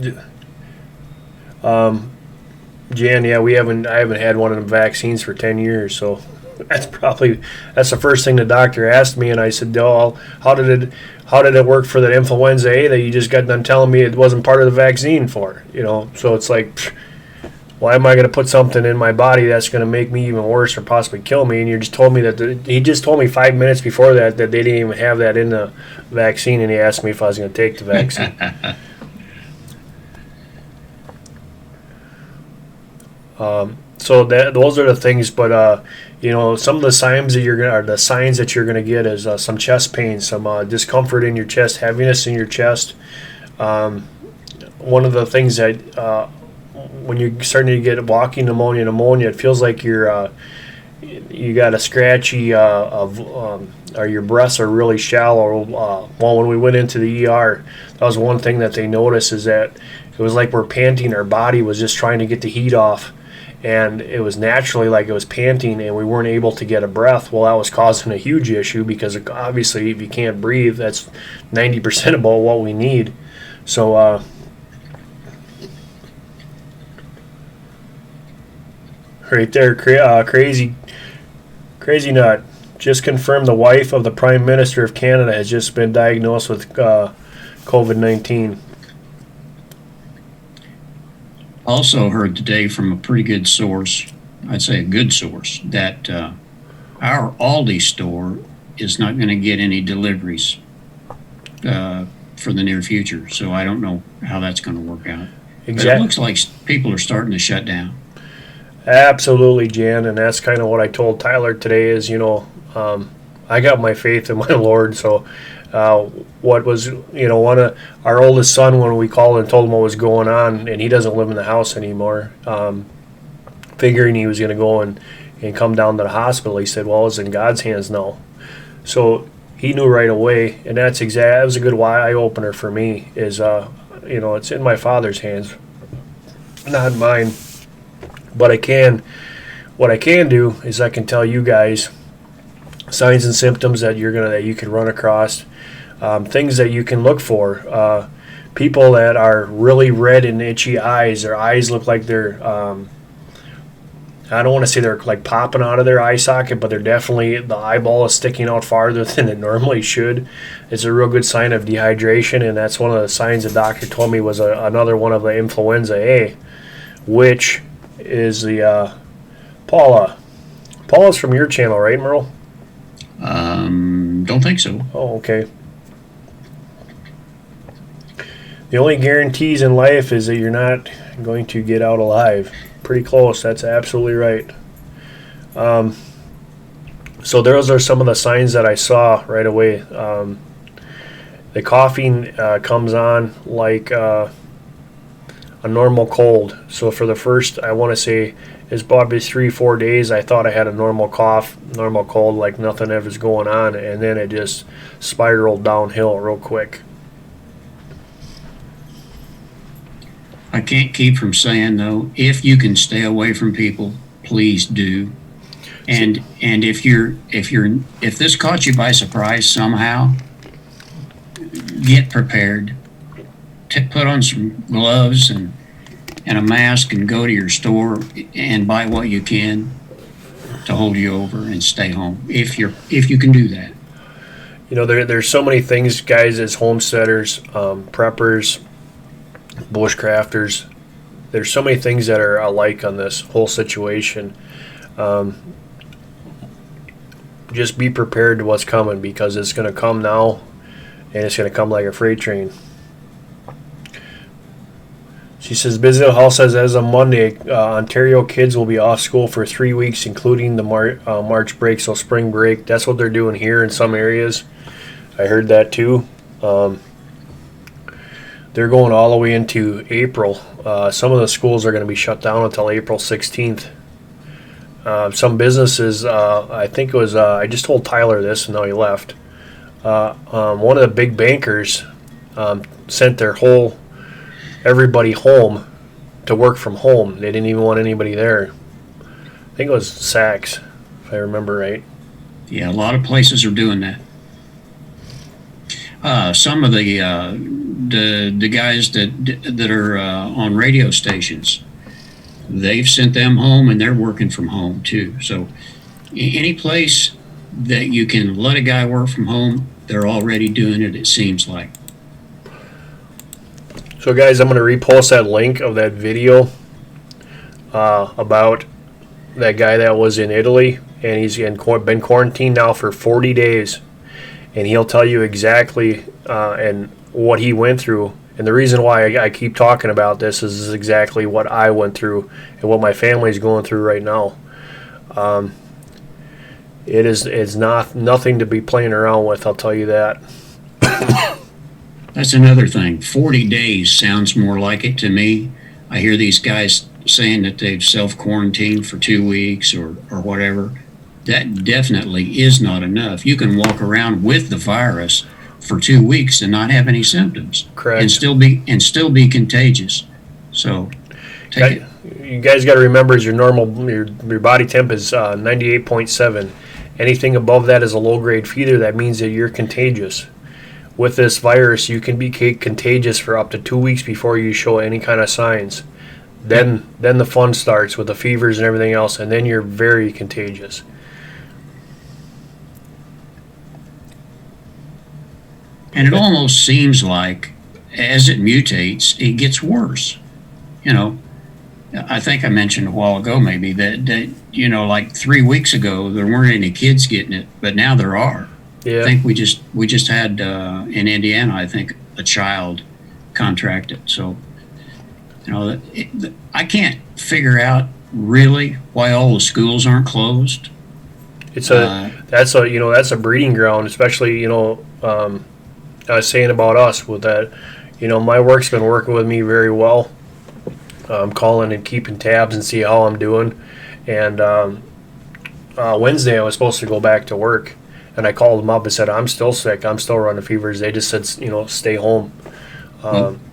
Jan, yeah, I haven't had one of the vaccines for 10 years, so that's the first thing the doctor asked me, and I said, "Oh, how did it work for the influenza A that you just got done telling me it wasn't part of the vaccine for?" So it's like, why am I going to put something in my body that's going to make me even worse or possibly kill me? And you just told me he just told me 5 minutes before that they didn't even have that in the vaccine, and he asked me if I was going to take the vaccine. So those are the things, but some of the signs that you're gonna get is some chest pain, some discomfort in your chest, heaviness in your chest. One of the things that when you're starting to get walking pneumonia, it feels like you got a scratchy or your breaths are really shallow. When we went into the ER, that was one thing that they noticed, is that it was like we're panting. Our body was just trying to get the heat off, and it was naturally like it was panting, and we weren't able to get a breath. Well, that was causing a huge issue, because obviously if you can't breathe, that's 90% about what we need. So right there, crazy nut. Just confirmed the wife of the Prime Minister of Canada has just been diagnosed with COVID-19. Also heard today from a pretty good source, I'd say a good source, that our Aldi store is not going to get any deliveries for the near future. So I don't know how that's going to work out. Exactly. But it looks like people are starting to shut down. Absolutely, Jan, and that's kind of what I told Tyler today is, I got my faith in my Lord. So what was, one of our oldest son, when we called and told him what was going on, and he doesn't live in the house anymore, figuring he was going to go and come down to the hospital, he said, well, it's in God's hands now. So he knew right away, and that was a good eye-opener for me, is, it's in my Father's hands, not mine. But what I can do is I can tell you guys signs and symptoms that you can run across, things that you can look for. people that are really red and itchy eyes. Their eyes look like they're, I don't want to say they're like popping out of their eye socket, but they're definitely, the eyeball is sticking out farther than it normally should. It's a real good sign of dehydration, and that's one of the signs the doctor told me was another one of the influenza A, which is the Paula. Paula's from your channel, right, Merle? Don't think so. Oh, okay. The only guarantees in life is that you're not going to get out alive. Pretty close. That's absolutely right. So those are some of the signs that I saw right away. The coughing comes on like a normal cold. So for the first, I want to say, it's probably 3-4 days, I thought I had a normal cough, normal cold, like nothing ever's going on, and then it just spiraled downhill real quick. I can't keep from saying though, if you can stay away from people, please do. And if this caught you by surprise somehow, get prepared. Put on some gloves and a mask and go to your store and buy what you can to hold you over and stay home if you can do that. You know, there's so many things, guys, as homesteaders, preppers, bushcrafters. There's so many things that are alike on this whole situation. Just be prepared to what's coming, because it's going to come now, and it's going to come like a freight train. She says, Bisdale House says as of Monday, Ontario kids will be off school for 3 weeks, including the March break, so spring break. That's what they're doing here in some areas. I heard that too. They're going all the way into April. Some of the schools are going to be shut down until April 16th. Some businesses, I think it was, I just told Tyler this and now he left. One of the big bankers sent their everybody home to work from home. They didn't even want anybody there. I think it was Saks, if I remember right. Yeah, a lot of places are doing that. Some of the guys that are on radio stations, they've sent them home and they're working from home too. So any place that you can let a guy work from home, they're already doing it, it seems like. So guys, I'm going to repost that link of that video about that guy that was in Italy, and he's been quarantined now for 40 days, and he'll tell you exactly and what he went through. And the reason why I keep talking about this is exactly what I went through and what my family's going through right now. It's nothing to be playing around with, I'll tell you that. That's another thing. 40 days sounds more like it to me. I hear these guys saying that they've self-quarantined for 2 weeks or whatever. That definitely is not enough. You can walk around with the virus for 2 weeks and not have any symptoms. Correct. And still be contagious. So take it. You guys got to remember, is your body temp is 98.7. Anything above that is a low-grade fever. That means that you're contagious. With this virus, you can be contagious for up to 2 weeks before you show any kind of signs. Then the fun starts with the fevers and everything else, and then you're very contagious. And it almost seems like as it mutates, it gets worse. You know, I think I mentioned a while ago maybe that you know, like 3 weeks ago there weren't any kids getting it, but now there are. Yeah. I think we just had in Indiana, I think, a child contracted. So, you know, I can't figure out really why all the schools aren't closed. That's a breeding ground, especially, you know, I was saying about us with that, you know, my work's been working with me very well. I'm calling and keeping tabs and see how I'm doing. And Wednesday I was supposed to go back to work, and I called them up and said, I'm still sick. I'm still running fevers. They just said, you know, stay home.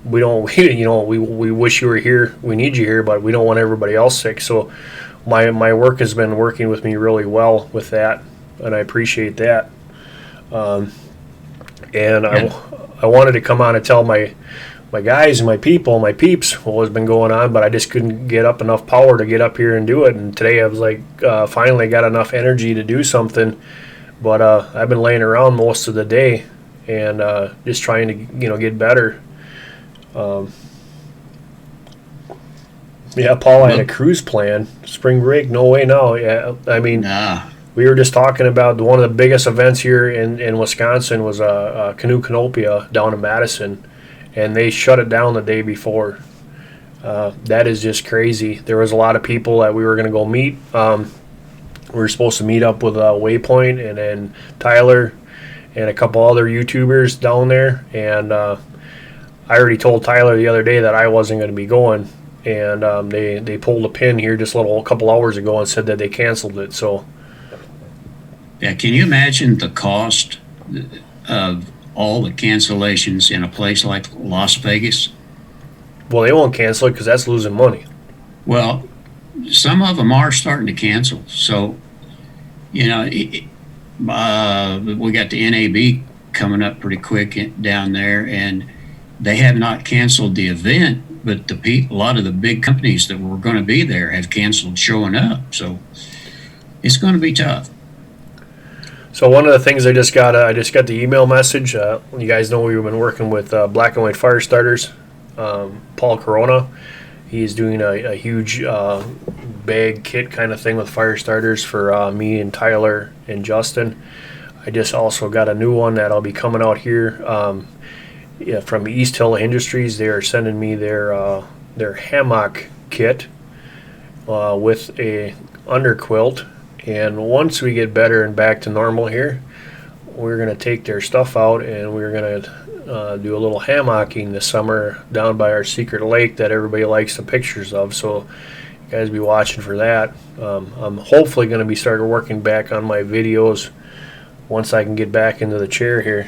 We wish you were here. We need you here, but we don't want everybody else sick. So my work has been working with me really well with that, and I appreciate that. I wanted to come on and tell my my guys and my peeps, what has been going on, but I just couldn't get up enough power to get up here and do it. And today I was like, finally got enough energy to do something. But I've been laying around most of the day and just trying to, get better. Yeah, Paul, I had a cruise plan. Spring break, no way now. Yeah, I mean, Nah. we were just talking about one of the biggest events here in Wisconsin was Canoe Canopia down in Madison, and they shut it down the day before. That is just crazy. There was a lot of people that we were going to go meet. We were supposed to meet up with Waypoint and then Tyler and a couple other YouTubers down there. And I already told Tyler the other day that I wasn't going to be going. And they pulled a pin here just a couple hours ago and said that they canceled it. So, Yeah, can you imagine the cost of all the cancellations in a place like Las Vegas? well, they won't cancel it because that's losing money. Well, some of them are starting to cancel. So, we got the NAB coming up pretty quick down there, and they have not canceled the event, but a lot of the big companies that were going to be there have canceled showing up. So it's going to be tough. So one of the things I just got the email message. You guys know we've been working with Black and White Fire Starters. Paul Corona, he's doing a huge bag kit kind of thing with fire starters for me and Tyler and Justin. I just also got a new one that'll be coming out here from East Hill Industries. They are sending me their hammock kit with a underquilt. And once we get better and back to normal here, we're going to take their stuff out and we're going to do a little hammocking this summer down by our secret lake that everybody likes the pictures of. So you guys be watching for that. I'm hopefully going to be starting working back on my videos once I can get back into the chair here.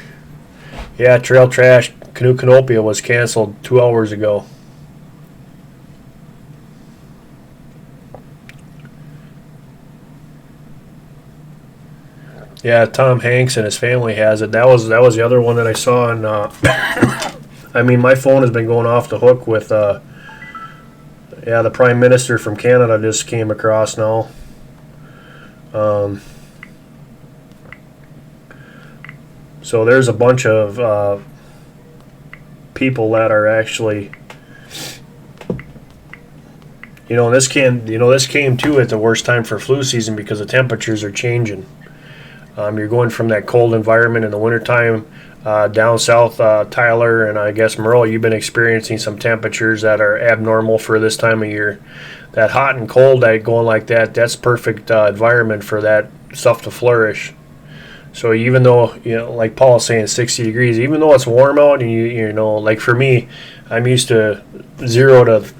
Yeah, Trail Trash Canoe Canopia was canceled 2 hours ago. Yeah, Tom Hanks and his family has it. That was the other one that I saw. And I mean, my phone has been going off the hook with. The Prime Minister from Canada just came across now. So there's a bunch of people that are actually. This came too at the worst time for flu season because the temperatures are changing. You're going from that cold environment in the wintertime down south. Tyler and I guess Merle, you've been experiencing some temperatures that are abnormal for this time of year. That hot and cold, going like that, that's perfect environment for that stuff to flourish. So even though, like Paul's saying, 60 degrees, even though it's warm out, and like for me, I'm used to 0 to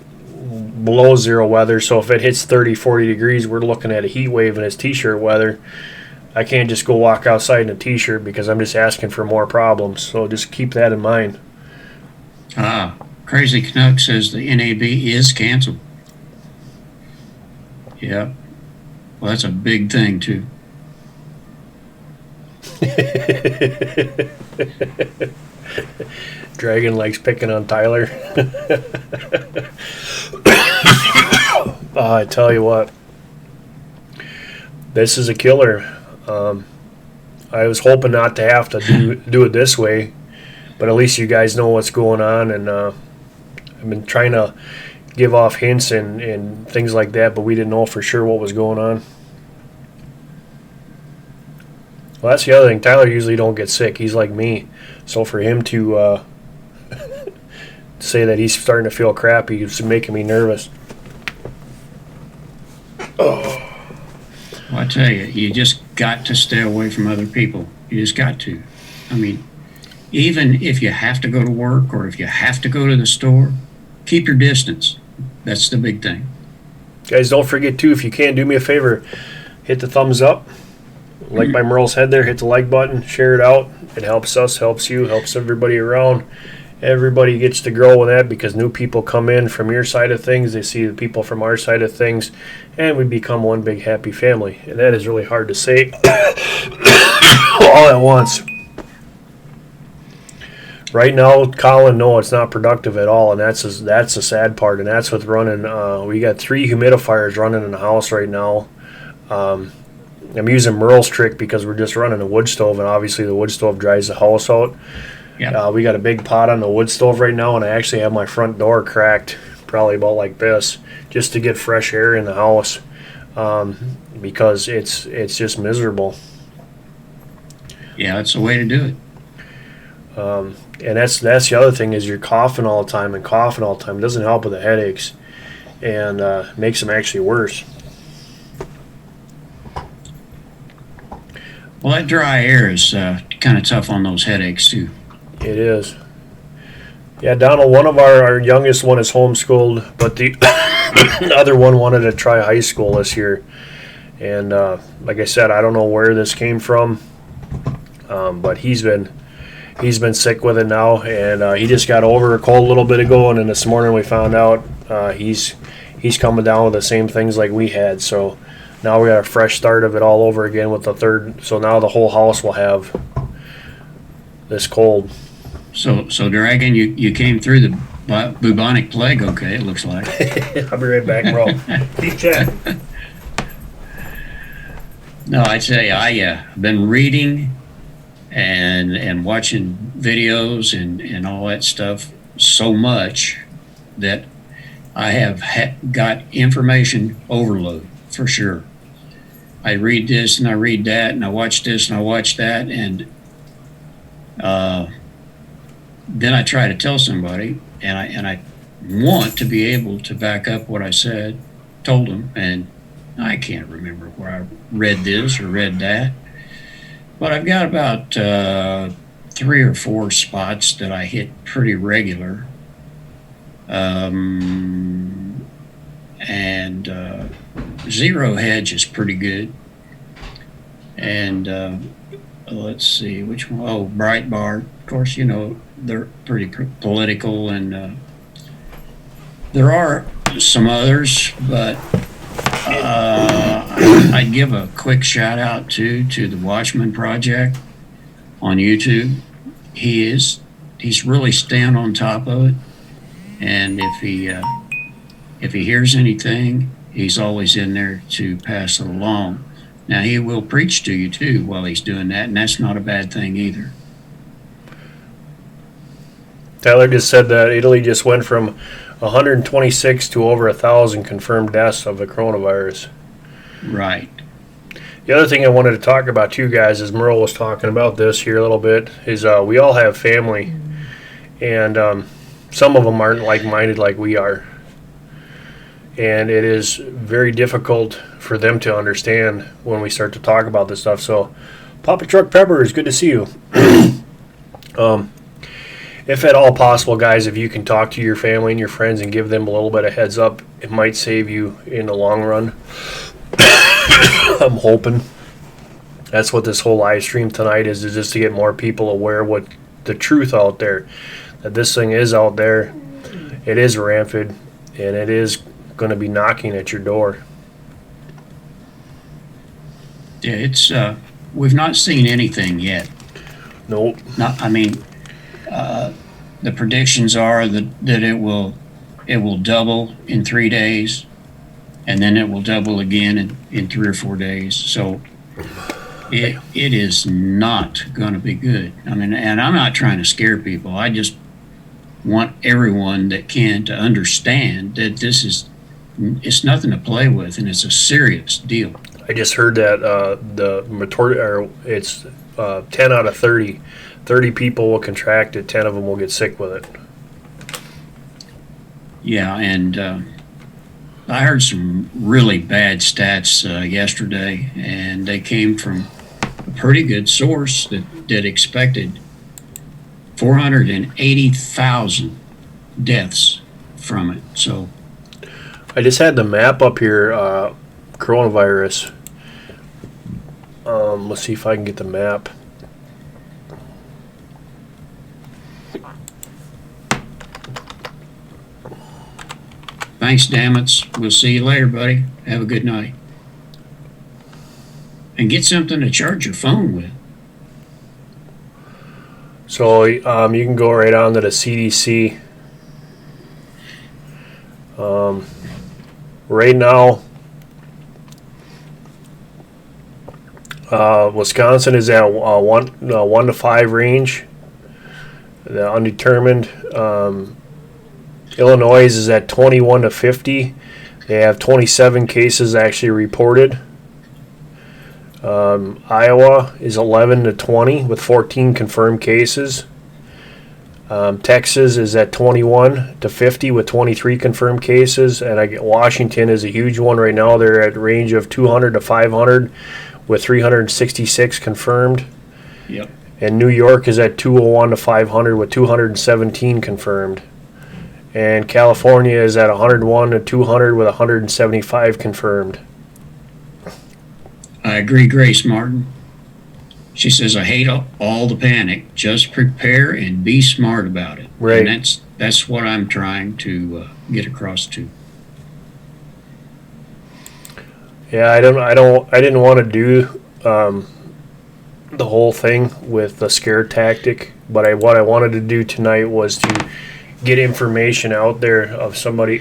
below 0 weather. So if it hits 30, 40 degrees, we're looking at a heat wave and it's t-shirt weather. I can't just go walk outside in a t-shirt because I'm just asking for more problems. So just keep that in mind. Crazy Canuck says the NAB is canceled. Yeah. Well, that's a big thing, too. Dragon likes picking on Tyler. I tell you what. This is a killer. I was hoping not to have to do it this way, but at least you guys know what's going on, and I've been trying to give off hints and things like that, but we didn't know for sure what was going on. Well, that's the other thing. Tyler usually don't get sick. He's like me, so for him to say that he's starting to feel crappy is making me nervous. Oh. Well, I tell you, you just got to stay away from other people. You just got to. I mean, even if you have to go to work or if you have to go to the store, keep your distance. That's the big thing. Guys, don't forget, too, if you can, do me a favor. Hit the thumbs up. Like by Merle's head there, hit the like button. Share it out. It helps us, helps you, helps everybody around. Everybody gets to grow with that because new people come in from your side of things. They see the people from our side of things, and we become one big happy family. And that is really hard to say all at once. Right now, Colin, no, it's not productive at all, and that's the sad part. And that's with running. We got 3 humidifiers running in the house right now. I'm using Merle's trick because we're just running a wood stove, and obviously the wood stove dries the house out. Yeah. We got a big pot on the wood stove right now, and I actually have my front door cracked, probably about like this, just to get fresh air in the house, because it's just miserable. Yeah, that's the way to do it. And that's the other thing is you're coughing all the time, and coughing all the time doesn't help with the headaches, and makes them actually worse. Well, that dry air is kind of tough on those headaches too. It is. Yeah, Donald, one of our youngest one is homeschooled, but the other one wanted to try high school this year. And like I said, I don't know where this came from, but he's been sick with it now, and he just got over a cold a little bit ago, and then this morning we found out he's coming down with the same things like we had. So now we got a fresh start of it all over again with the third. So now the whole house will have this cold. So Dragon, you came through the bubonic plague, okay? It looks like. I'll be right back, bro. Keep chatting. No, I tell you, I've been reading and watching videos and all that stuff so much that I have got information overload for sure. I read this and I read that and I watch this and I watch that, and then I try to tell somebody, and I want to be able to back up what I told them, and I can't remember where I read this or read that, but I've got about 3 or 4 spots that I hit pretty regular, and zero hedge is pretty good, and let's see which one. Oh, Breitbart. Of course, they're pretty political, and there are some others, but I'd give a quick shout out to the Watchman Project on YouTube. He's really staying on top of it, and if he hears anything, he's always in there to pass it along. Now, he will preach to you too while he's doing that, and that's not a bad thing either. Tyler just said that Italy just went from 126 to over 1,000 confirmed deaths of the coronavirus. Right. The other thing I wanted to talk about too, guys, is Merle was talking about this here a little bit, is we all have family, and some of them aren't like-minded like we are. And it is very difficult for them to understand when we start to talk about this stuff. So, Papa Truck Pepper, it's good to see you. If at all possible, guys, if you can talk to your family and your friends and give them a little bit of heads up, it might save you in the long run. I'm hoping that's what this whole live stream tonight is just to get more people aware of what the truth out there, that this thing is out there, it is rampant, and it is going to be knocking at your door. Yeah, it's we've not seen anything yet. Nope. The predictions are that it will double in 3 days, and then it will double again in 3 or 4 days. So it is not going to be good. And I'm not trying to scare people. I just want everyone that can to understand that it's nothing to play with, and it's a serious deal. I just heard that it's 10 out of 30. 30 people will contract it, 10 of them will get sick with it. Yeah, and I heard some really bad stats yesterday, and they came from a pretty good source that expected 480,000 deaths from it. So I just had the map up here, coronavirus. Let's see if I can get the map. Thanks, Dammits. We'll see you later, buddy. Have a good night. And get something to charge your phone with. So you can go right on to the CDC. Right now, Wisconsin is at 1 to 5 range, the undetermined. Illinois is at 21 to 50. They have 27 cases actually reported. Iowa is 11 to 20 with 14 confirmed cases. Texas is at 21 to 50 with 23 confirmed cases, and Washington is a huge one right now. They're at range of 200 to 500 with 366 confirmed. Yep. And New York is at 201 to 500 with 217 confirmed. And California is at 101 to 200 with 175 confirmed. I agree, Grace Martin. She says, I hate all the panic. Just prepare and be smart about it. Right. And that's what I'm trying to get across to. Yeah, I didn't want to do the whole thing with the scare tactic, but what I wanted to do tonight was to get information out there of somebody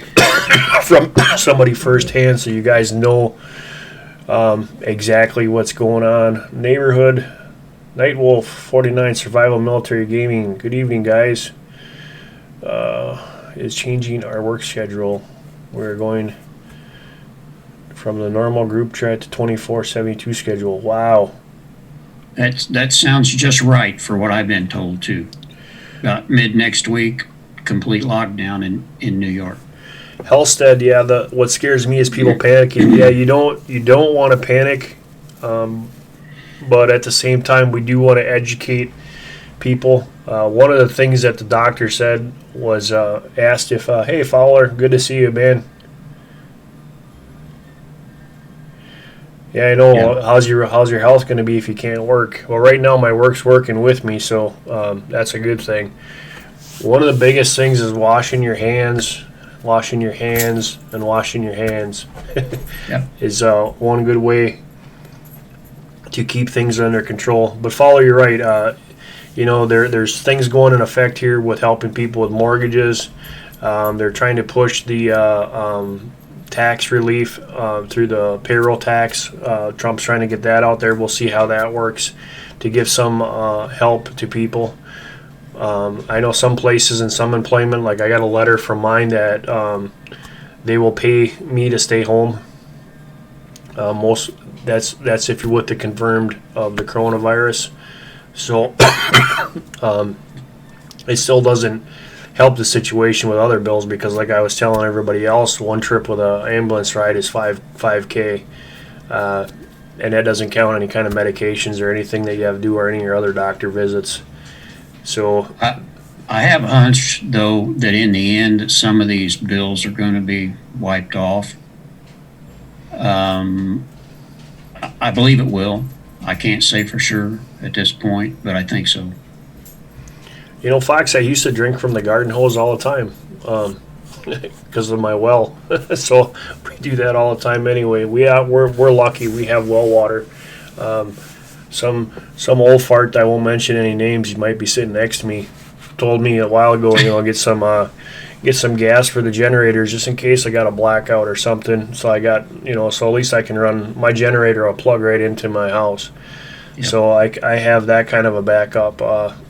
from somebody firsthand, so you guys know exactly what's going on. Neighborhood Nightwolf 49 Survival Military Gaming. Good evening, guys. Is changing our work schedule. We're going from the normal group chat to 24/72 schedule. Wow. That sounds just right for what I've been told too. About mid next week, complete lockdown in New York. Homestead, yeah. What scares me is people panicking. Yeah, you don't want to panic, but at the same time, we do want to educate people. One of the things that the doctor said was asked if, "Hey Fowler, good to see you, man." Yeah, I know. Yeah. How's your health going to be if you can't work? Well, right now my work's working with me, so that's a good thing. One of the biggest things is washing your hands, and washing your hands. Yep. Is one good way to keep things under control. But Fowler, you're right. There's things going in effect here with helping people with mortgages. They're trying to push the tax relief through the payroll tax. Trump's trying to get that out there. We'll see how that works to give some help to people. I know some places and some employment, like I got a letter from mine that they will pay me to stay home. That's if you're with the confirmed of the coronavirus. So it still doesn't help the situation with other bills, because like I was telling everybody else, one trip with an ambulance ride is $5K, and that doesn't count any kind of medications or anything that you have to do or any of your other doctor visits. So I have a hunch, though, that in the end, some of these bills are going to be wiped off. I believe it will. I can't say for sure at this point, but I think so. You know, Fox, I used to drink from the garden hose all the time because of my well. So we do that all the time anyway. We're lucky. We have well water. Some old fart, I won't mention any names, he might be sitting next to me, told me a while ago, get some gas for the generators just in case I got a blackout or something. So I got, so at least I can run my generator. I'll plug right into my house. Yep. So I have that kind of a backup.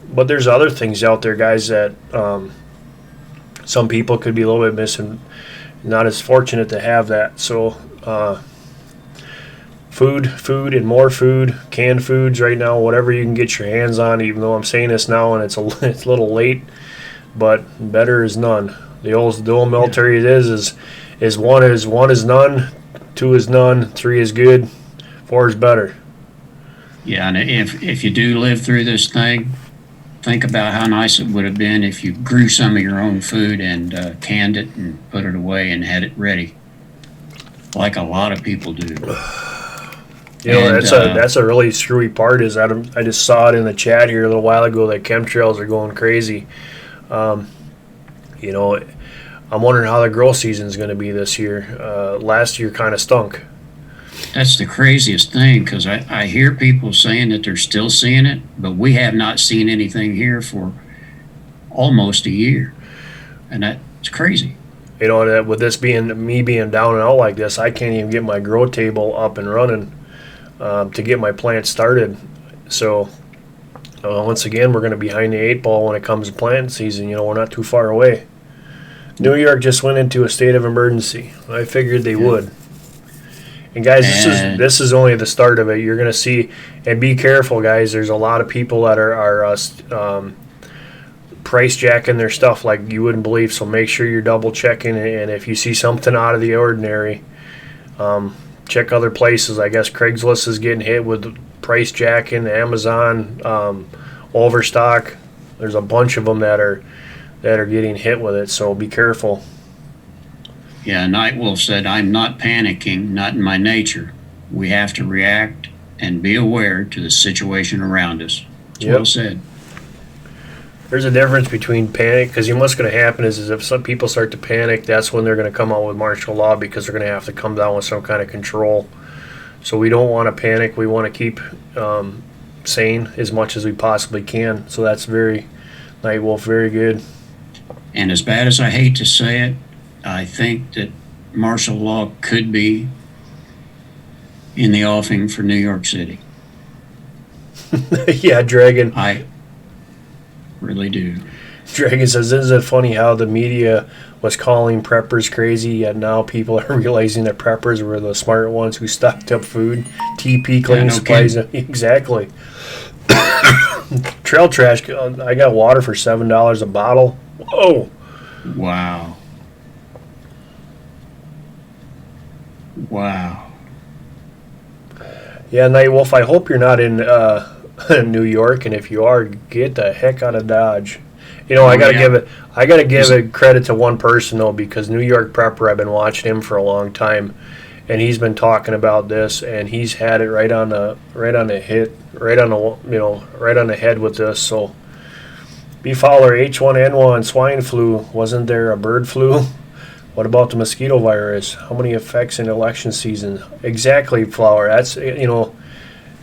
But there's other things out there, guys, that some people could be a little bit missing, not as fortunate to have that. So food and more food, canned foods right now, whatever you can get your hands on, even though I'm saying this now and it's a little late, but better is none. The old military is one is none, 2 is none, 3 is good, 4 is better. Yeah, and if you do live through this thing, think about how nice it would have been if you grew some of your own food and canned it and put it away and had it ready, like a lot of people do. That's a really screwy part. Is I just saw it in the chat here a little while ago that chemtrails are going crazy. I'm wondering how the grow season is going to be this year. Last year kind of stunk. That's the craziest thing, because I hear people saying that they're still seeing it, but we have not seen anything here for almost a year. And that's crazy. You know, that with this being me being down and out like this, I can't even get my grow table up and running to get my plants started. So once again, we're going to be behind the 8 ball when it comes to planting season. You know, we're not too far away. New York just went into a state of emergency. I figured they would. And guys, this is only the start of it. You're going to see, and be careful, guys. There's a lot of people that are price jacking their stuff like you wouldn't believe. So make sure you're double checking, and if you see something out of the ordinary, check other places. I guess Craigslist is getting hit with price jacking. Amazon, Overstock. There's a bunch of them that are getting hit with it. So be careful. Yeah, Nightwolf said, I'm not panicking, not in my nature. We have to react and be aware to the situation around us. It's well said. There's a difference between panic, because what's going to happen is if some people start to panic, that's when they're going to come out with martial law, because they're going to have to come down with some kind of control. So we don't want to panic. We want to keep sane as much as we possibly can. So that's very, Nightwolf, very good. And as bad as I hate to say it, I think that martial law could be in the offing for New York City. Yeah, Dragon. I really do. Dragon says, isn't it funny how the media was calling preppers crazy, yet now people are realizing that preppers were the smart ones who stocked up food. TP claims supplies. Exactly. Trail trash, I got water for $7 a bottle. Whoa. Wow. Wow. Yeah, Nightwolf, I hope you're not in New York, and if you are, get the heck out of Dodge. You know, I gotta give it credit to one person though, because New York Prepper, I've been watching him for a long time, and he's been talking about this, and he's had it right on the head with this. So, beef hauler, H1N1, swine flu. Wasn't there a bird flu? What about the mosquito virus? How many effects in election season? Exactly, Flower. That's, isn't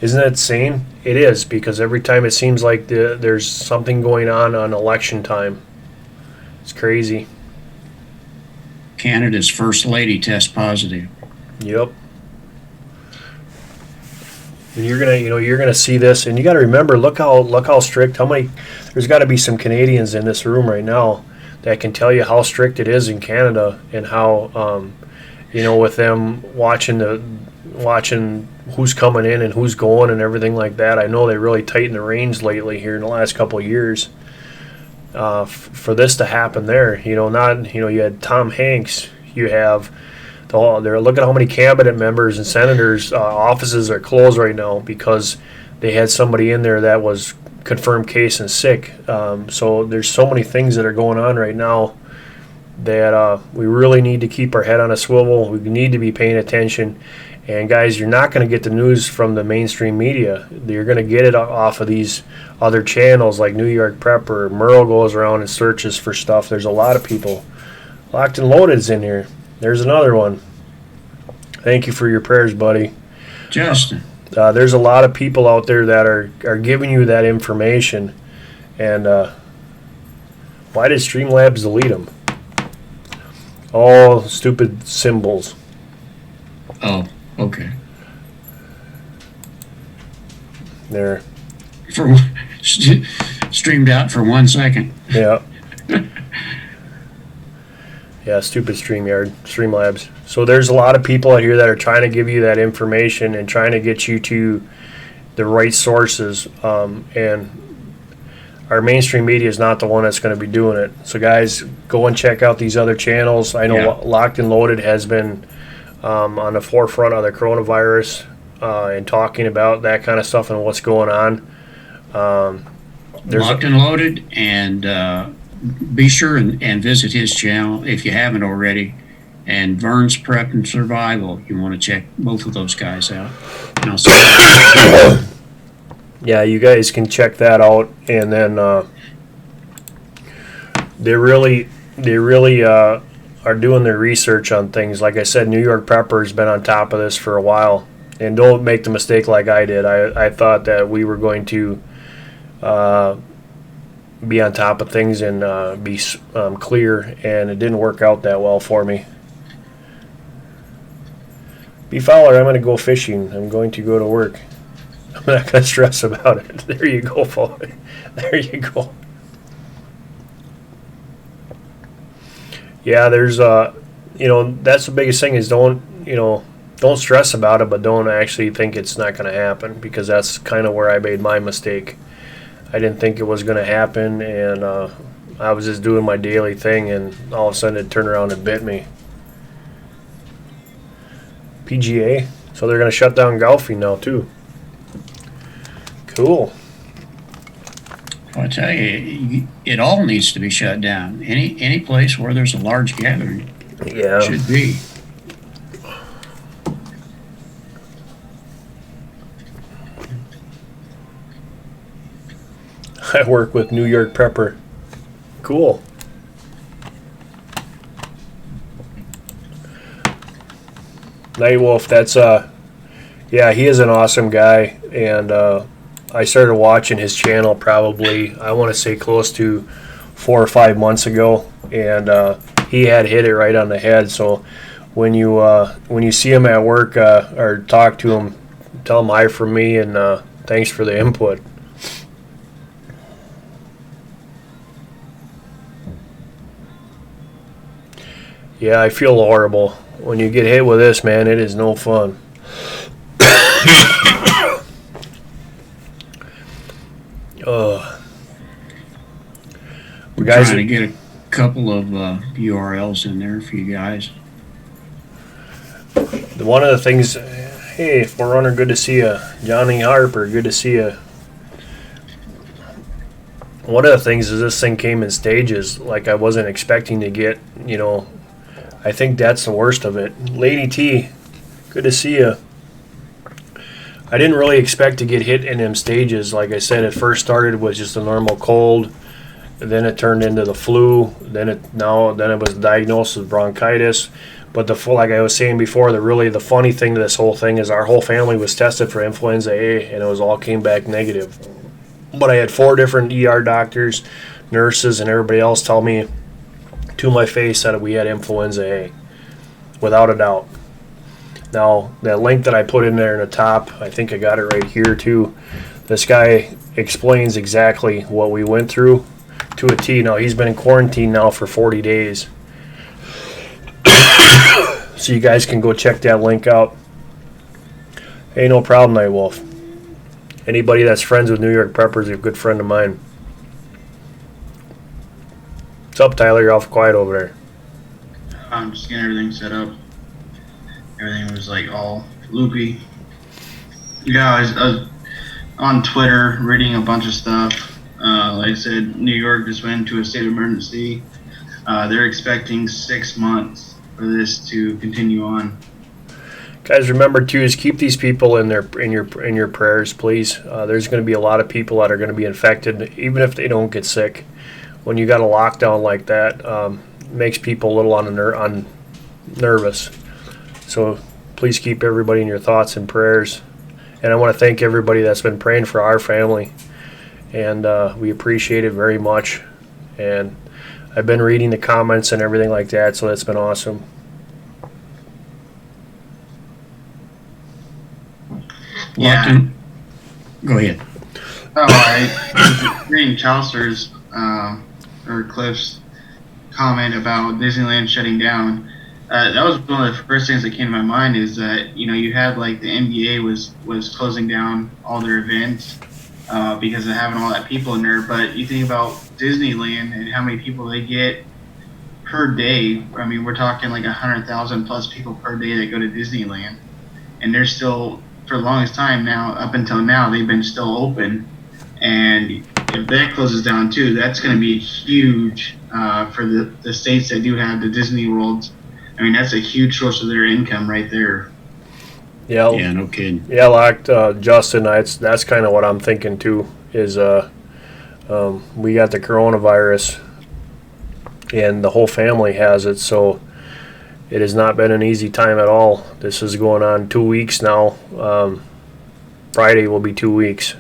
that insane? It is, because every time it seems like there's something going on election time. It's crazy. Canada's first lady tests positive. Yep. And you're gonna see this, and you got to remember, look how strict. There's got to be some Canadians in this room right now that can tell you how strict it is in Canada, and how, with them watching who's coming in and who's going and everything like that. I know they really tightened the reins lately here in the last couple of years. For this to happen there, you had Tom Hanks, you have look at how many cabinet members and senators' offices are closed right now because they had somebody in there that was confirmed case and sick. So there's so many things that are going on right now that we really need to keep our head on a swivel. We need to be paying attention. And guys, you're not going to get the news from the mainstream media. You're going to get it off of these other channels like New York Prepper. Merle goes around and searches for stuff. There's a lot of people. Locked and Loaded's in here. There's another one. Thank you for your prayers, buddy. Justin. There's a lot of people out there that are giving you that information. And why did Streamlabs delete them? All stupid symbols. Oh, okay. There. For streamed out for 1 second. Yeah. Yeah, stupid Streamlabs. So there's a lot of people out here that are trying to give you that information and trying to get you to the right sources. And our mainstream media is not the one that's going to be doing it. So guys, go and check out these other channels. I know Locked and Loaded has been on the forefront of the coronavirus and talking about that kind of stuff and what's going on. Locked and Loaded, and be sure and visit his channel if you haven't already. And Vern's Prep and Survival. You want to check both of those guys out. And I'll yeah, you guys can check that out. And then they really are doing their research on things. Like I said, New York Prepper's been on top of this for a while. And don't make the mistake like I did. I thought that we were going to be on top of things and be clear, and it didn't work out that well for me. B. Fowler, I'm going to go fishing. I'm going to go to work. I'm not going to stress about it. There you go, Fowler. There you go. Yeah, there's that's the biggest thing is don't stress about it, but don't actually think it's not going to happen, because that's kind of where I made my mistake. I didn't think it was going to happen, and I was just doing my daily thing, and all of a sudden it turned around and bit me. PGA, so they're going to shut down golfing now too. Cool. Well, I tell you, it all needs to be shut down. Any place where there's a large gathering, Yeah. should be. I work with New York Prepper. Cool. Nightwolf, that's yeah, he is an awesome guy, and I started watching his channel probably, I want to say, close to 4 or 5 months ago, and he had hit it right on the head. So when you see him at work or talk to him, tell him hi from me, and thanks for the input. Yeah, I feel horrible. When you get hit with this, man, it is no fun. We're Guys, trying to get a couple of URLs in there for you guys. one of the things, hey, Forerunner, good to see you. Johnny Harper, good to see you. One of the things is this thing came in stages, like I wasn't expecting to get, I think that's the worst of it. Lady T, good to see you. I didn't really expect to get hit in them stages. Like I said, it first started with just a normal cold, then it turned into the flu, then it was diagnosed with bronchitis. But like I was saying before, the funny thing to this whole thing is our whole family was tested for influenza A, and it all came back negative. But I had 4 different ER doctors, nurses, and everybody else tell me to my face that we had influenza A, without a doubt. Now, that link that I put in there in the top, I think I got it right here too. This guy explains exactly what we went through to a T. Now, he's been in quarantine now for 40 days. So you guys can go check that link out. Hey, no problem, Nightwolf. Anybody that's friends with New York Preppers is a good friend of mine. What's up, Tyler? You're awful quiet over there. I'm just getting everything set up. Everything was like all loopy. Yeah, I was on Twitter reading a bunch of stuff. Like I said, New York just went into a state of emergency. They're expecting 6 months for this to continue on. Guys, remember too is keep these people in your prayers, please. There's going to be a lot of people that are going to be infected, even if they don't get sick. When you got a lockdown like that, it makes people a little nervous. So please keep everybody in your thoughts and prayers. And I want to thank everybody that's been praying for our family, and we appreciate it very much. And I've been reading the comments and everything like that, so that's been awesome. Yeah. Go ahead. Oh, I was reading Chaucer's or Cliff's comment about Disneyland shutting down. That was one of the first things that came to my mind, is that you had like the NBA was closing down all their events because of having all that people in there. But you think about Disneyland and how many people they get per day. I mean, we're talking like 100,000 plus people per day that go to Disneyland, and they're still, for the longest time now, up until now, they've been still open. And if that closes down too, that's going to be huge for the states that do have the Disney Worlds. I mean, that's a huge source of their income right there. Yeah, no kidding. Yeah, like Justin, that's kind of what I'm thinking too. Is we got the coronavirus, and the whole family has it. So it has not been an easy time at all. This is going on 2 weeks now. Friday will be 2 weeks.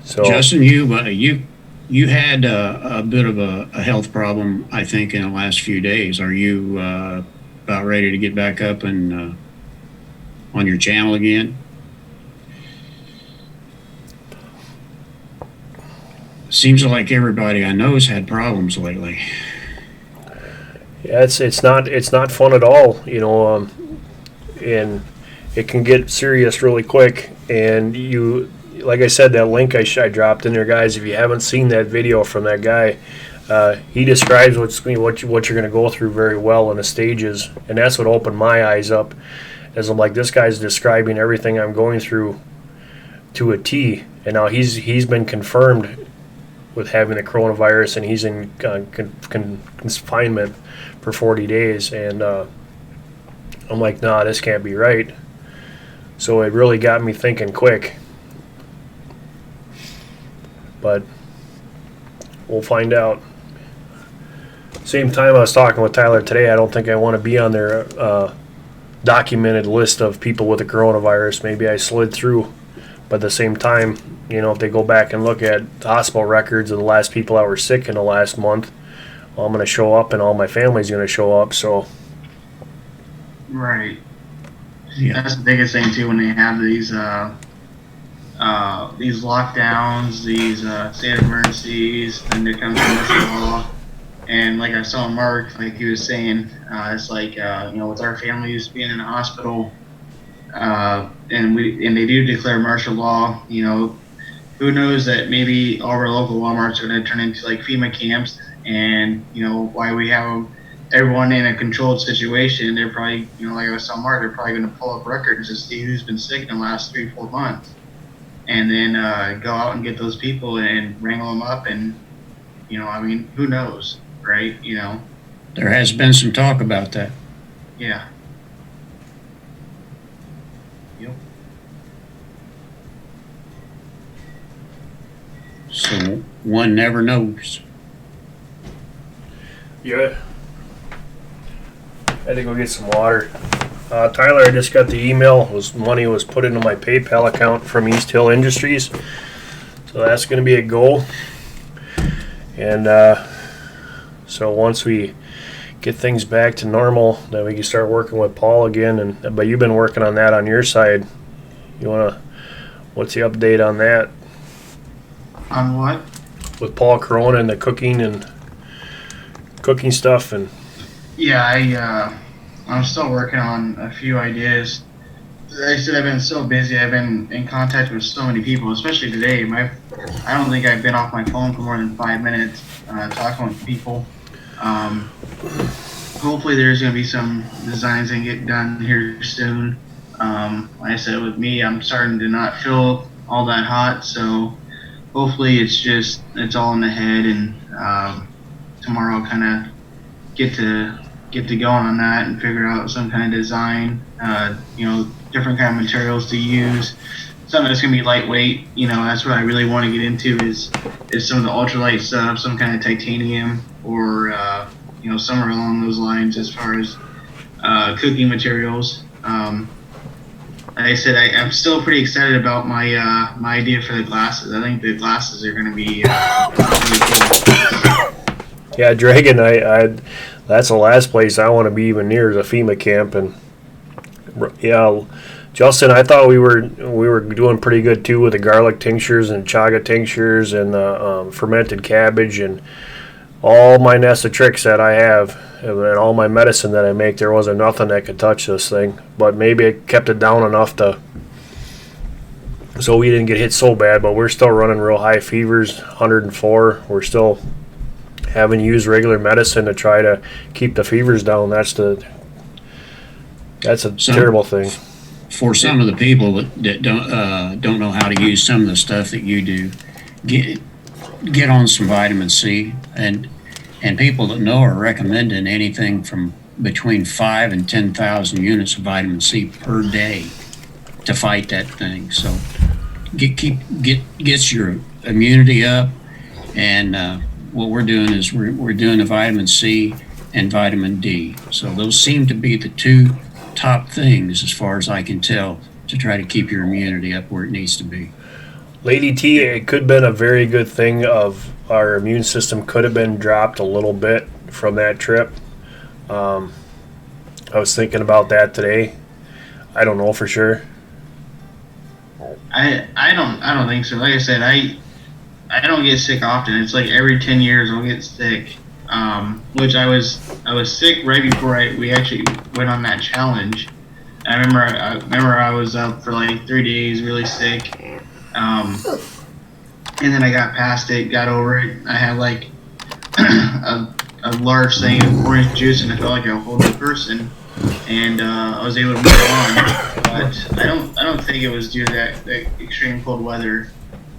So Justin, you had a bit of a health problem, I think, in the last few days. Are you about ready to get back up and on your channel again? Seems like everybody I know has had problems lately. yeah, it's not fun at all, you know, and it can get serious really quick. And you, like I said, that link I dropped in there, guys. If you haven't seen that video from that guy, he describes what you're going to go through very well in the stages, and that's what opened my eyes up. As I'm like, this guy's describing everything I'm going through to a T, and now he's been confirmed with having the coronavirus, and he's in confinement for 40 days, and I'm like, nah, this can't be right. So it really got me thinking quick, but we'll find out. Same time I was talking with Tyler today, I don't think I want to be on their documented list of people with the coronavirus. Maybe I slid through, but at the same time, you know, if they go back and look at the hospital records of the last people that were sick in the last month, well, I'm going to show up, and all my family's going to show up. So, Right. Yeah. That's the biggest thing too when they have these lockdowns, these state of emergencies, and there comes martial law. And like I saw Mark, like he was saying, it's like you know, with our families being in the hospital, and they do declare martial law. You know, who knows that maybe all of our local Walmarts are going to turn into like FEMA camps, and you know, why we have everyone in a controlled situation, they're probably, you know, like I was telling Mark, they're probably going to pull up records to see who's been sick in the last 3-4 months, and then go out and get those people and wrangle them up, and you know, I mean, who knows, right? You know, There has been some talk about that. yeah. So one never knows. yeah. I had to go get some water. Tyler, I just got the email. Money was put into my PayPal account from East Hill Industries, so that's going to be a go. And so once we get things back to normal, then we can start working with Paul again. But you've been working on that on your side. What's the update on that On what? with Paul Corona and the cooking stuff? And Yeah, I'm still working on a few ideas. Like I said, I've been so busy. I've been in contact with so many people, especially today. I don't think I've been off my phone for more than 5 minutes talking with people. Hopefully there's going to be some designs that get done here soon. Like I said, with me, I'm starting to not feel all that hot, so hopefully it's all in the head, and tomorrow I'll kind of get to going on that and figure out some kind of design, you know, different kind of materials to use, something that's gonna be lightweight. You know, that's what I really want to get into is some of the ultralight stuff, some kind of titanium, or you know, somewhere along those lines as far as cooking materials. Like I said, I'm still pretty excited about my my idea for the glasses. I think the glasses are gonna be really cool. yeah, Dragon, that's the last place I want to be even near is a FEMA camp. And yeah, Justin, I thought we were doing pretty good too with the garlic tinctures and chaga tinctures and fermented cabbage and all my nest of tricks that I have and all my medicine that I make. There wasn't nothing that could touch this thing, but maybe I kept it down enough so we didn't get hit so bad. But we're still running real high fevers, 104. We're still having to use regular medicine to try to keep the fevers down. That's a terrible thing. For some of the people that don't know how to use some of the stuff that you do, get on some vitamin C, and people that know are recommending anything from between 5 and 10,000 units of vitamin C per day to fight that thing. So gets your immunity up, and what we're doing is we're doing the vitamin C and vitamin D. So those seem to be the two top things, as far as I can tell, to try to keep your immunity up where it needs to be. Lady T, it could have been a very good thing of our immune system could have been dropped a little bit from that trip. I was thinking about that today. I don't know for sure. I don't think so. Like I said, I don't get sick often. It's like every 10 years I'll get sick. Which I was sick right before we actually went on that challenge. I remember I was up for like 3 days, really sick. And then I got past it, got over it. I had like a large thing of orange juice, and I felt like a whole new person. And I was able to move on. But I don't think it was due to that extreme cold weather.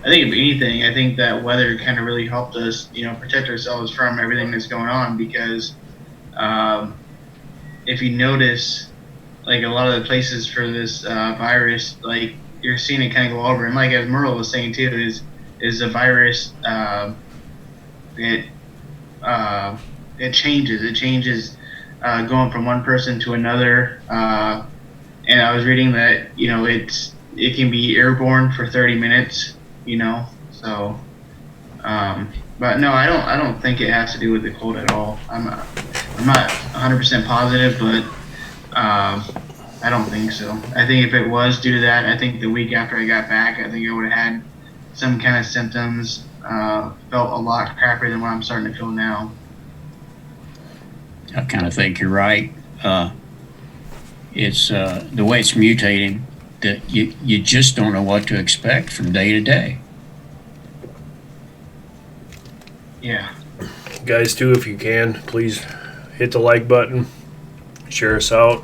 I think if anything, I think that weather kind of really helped us, protect ourselves from everything that's going on. Because if you notice, like a lot of the places for this virus, like you're seeing it kind of go over. And like as Merle was saying too, is the virus it changes. It changes going from one person to another. And I was reading that it can be airborne for 30 minutes. So. But no, I don't think it has to do with the cold at all. I'm not 100% positive, but I don't think so. I think if it was due to that, I think the week after I got back, I think I would have had some kind of symptoms. Felt a lot crappier than what I'm starting to feel now. I kind of think you're right. It's the way it's mutating that you just don't know what to expect from day to day. Yeah. Guys, too, if you can, please hit the like button, share us out.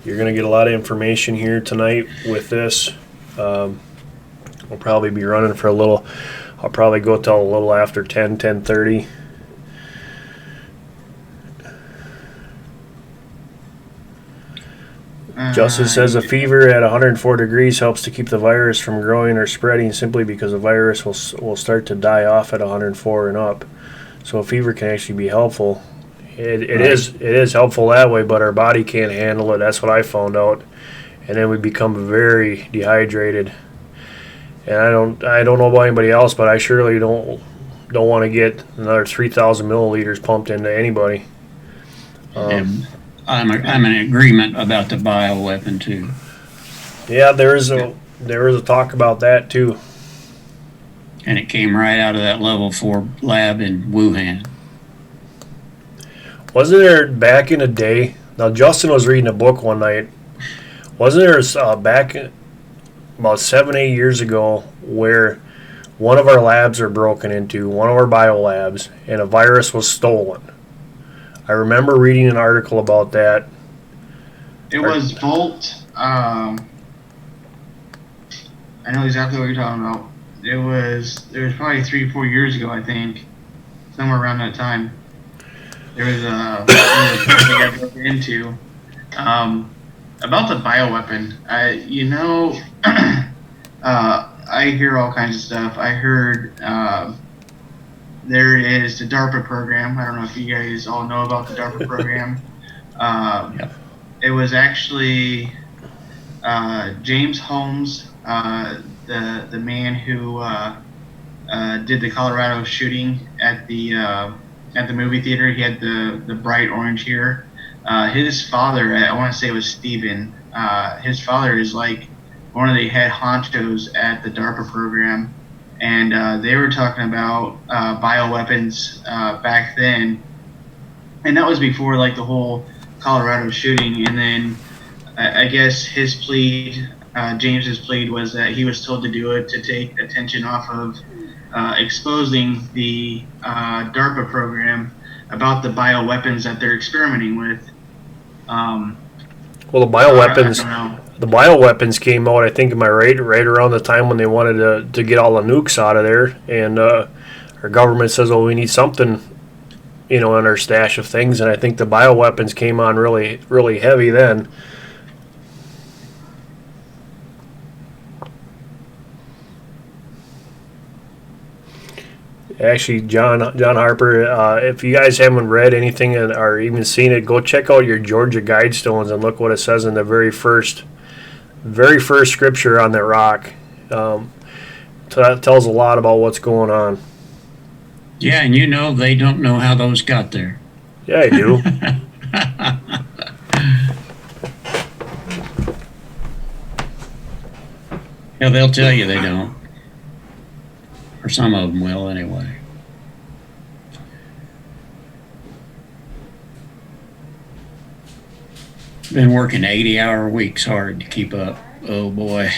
You're going to get a lot of information here tonight with this. We'll probably be running for a little. I'll probably go till a little after 10:30. Justin says a fever at 104 degrees helps to keep the virus from growing or spreading simply because the virus will start to die off at 104 and up. So a fever can actually be helpful. It is helpful that way, but our body can't handle it. That's what I found out. And then we become very dehydrated. And I don't know about anybody else, but I surely don't want to get another 3,000 milliliters pumped into anybody. I'm in agreement about the bioweapon too. Yeah, there is a talk about that too. And it came right out of that level 4 lab in Wuhan. Wasn't there back in the day? Now Justin was reading a book one night. Wasn't there back about 7-8 years ago where one of our labs are broken into, one of our bio labs, and a virus was stolen? I remember reading an article about that. It was Volt. I know exactly what you're talking about. It was probably 3-4 years ago, I think, somewhere around that time. There was a thing I broke into about the bioweapon. I hear all kinds of stuff. I heard there is the DARPA program. I don't know if you guys all know about the DARPA program. Yep. It was actually James Holmes, the man who did the Colorado shooting at the movie theater. He had the bright orange hair. His father, I want to say it was Steven. His father is like one of the head honchos at the DARPA program. And they were talking about bioweapons back then, and that was before like the whole Colorado shooting. And then I guess his plea, James's plea, was that he was told to do it to take attention off of exposing the DARPA program about the bioweapons that they're experimenting with. Well, the bioweapons came out, I think, am I right around the time when they wanted to get all the nukes out of there, and our government says, "Oh, we need something, in our stash of things." And I think the bioweapons came on really, really heavy then. Actually, John Harper, if you guys haven't read anything or even seen it, go check out your Georgia Guidestones and look what it says in the very first scripture on that rock. So that tells a lot about what's going on. Yeah, and you know they don't know how those got there. Yeah, I do. Yeah, they'll tell you they don't. Or some of them will, anyway. Been working 80-hour weeks hard to keep up. Oh, boy.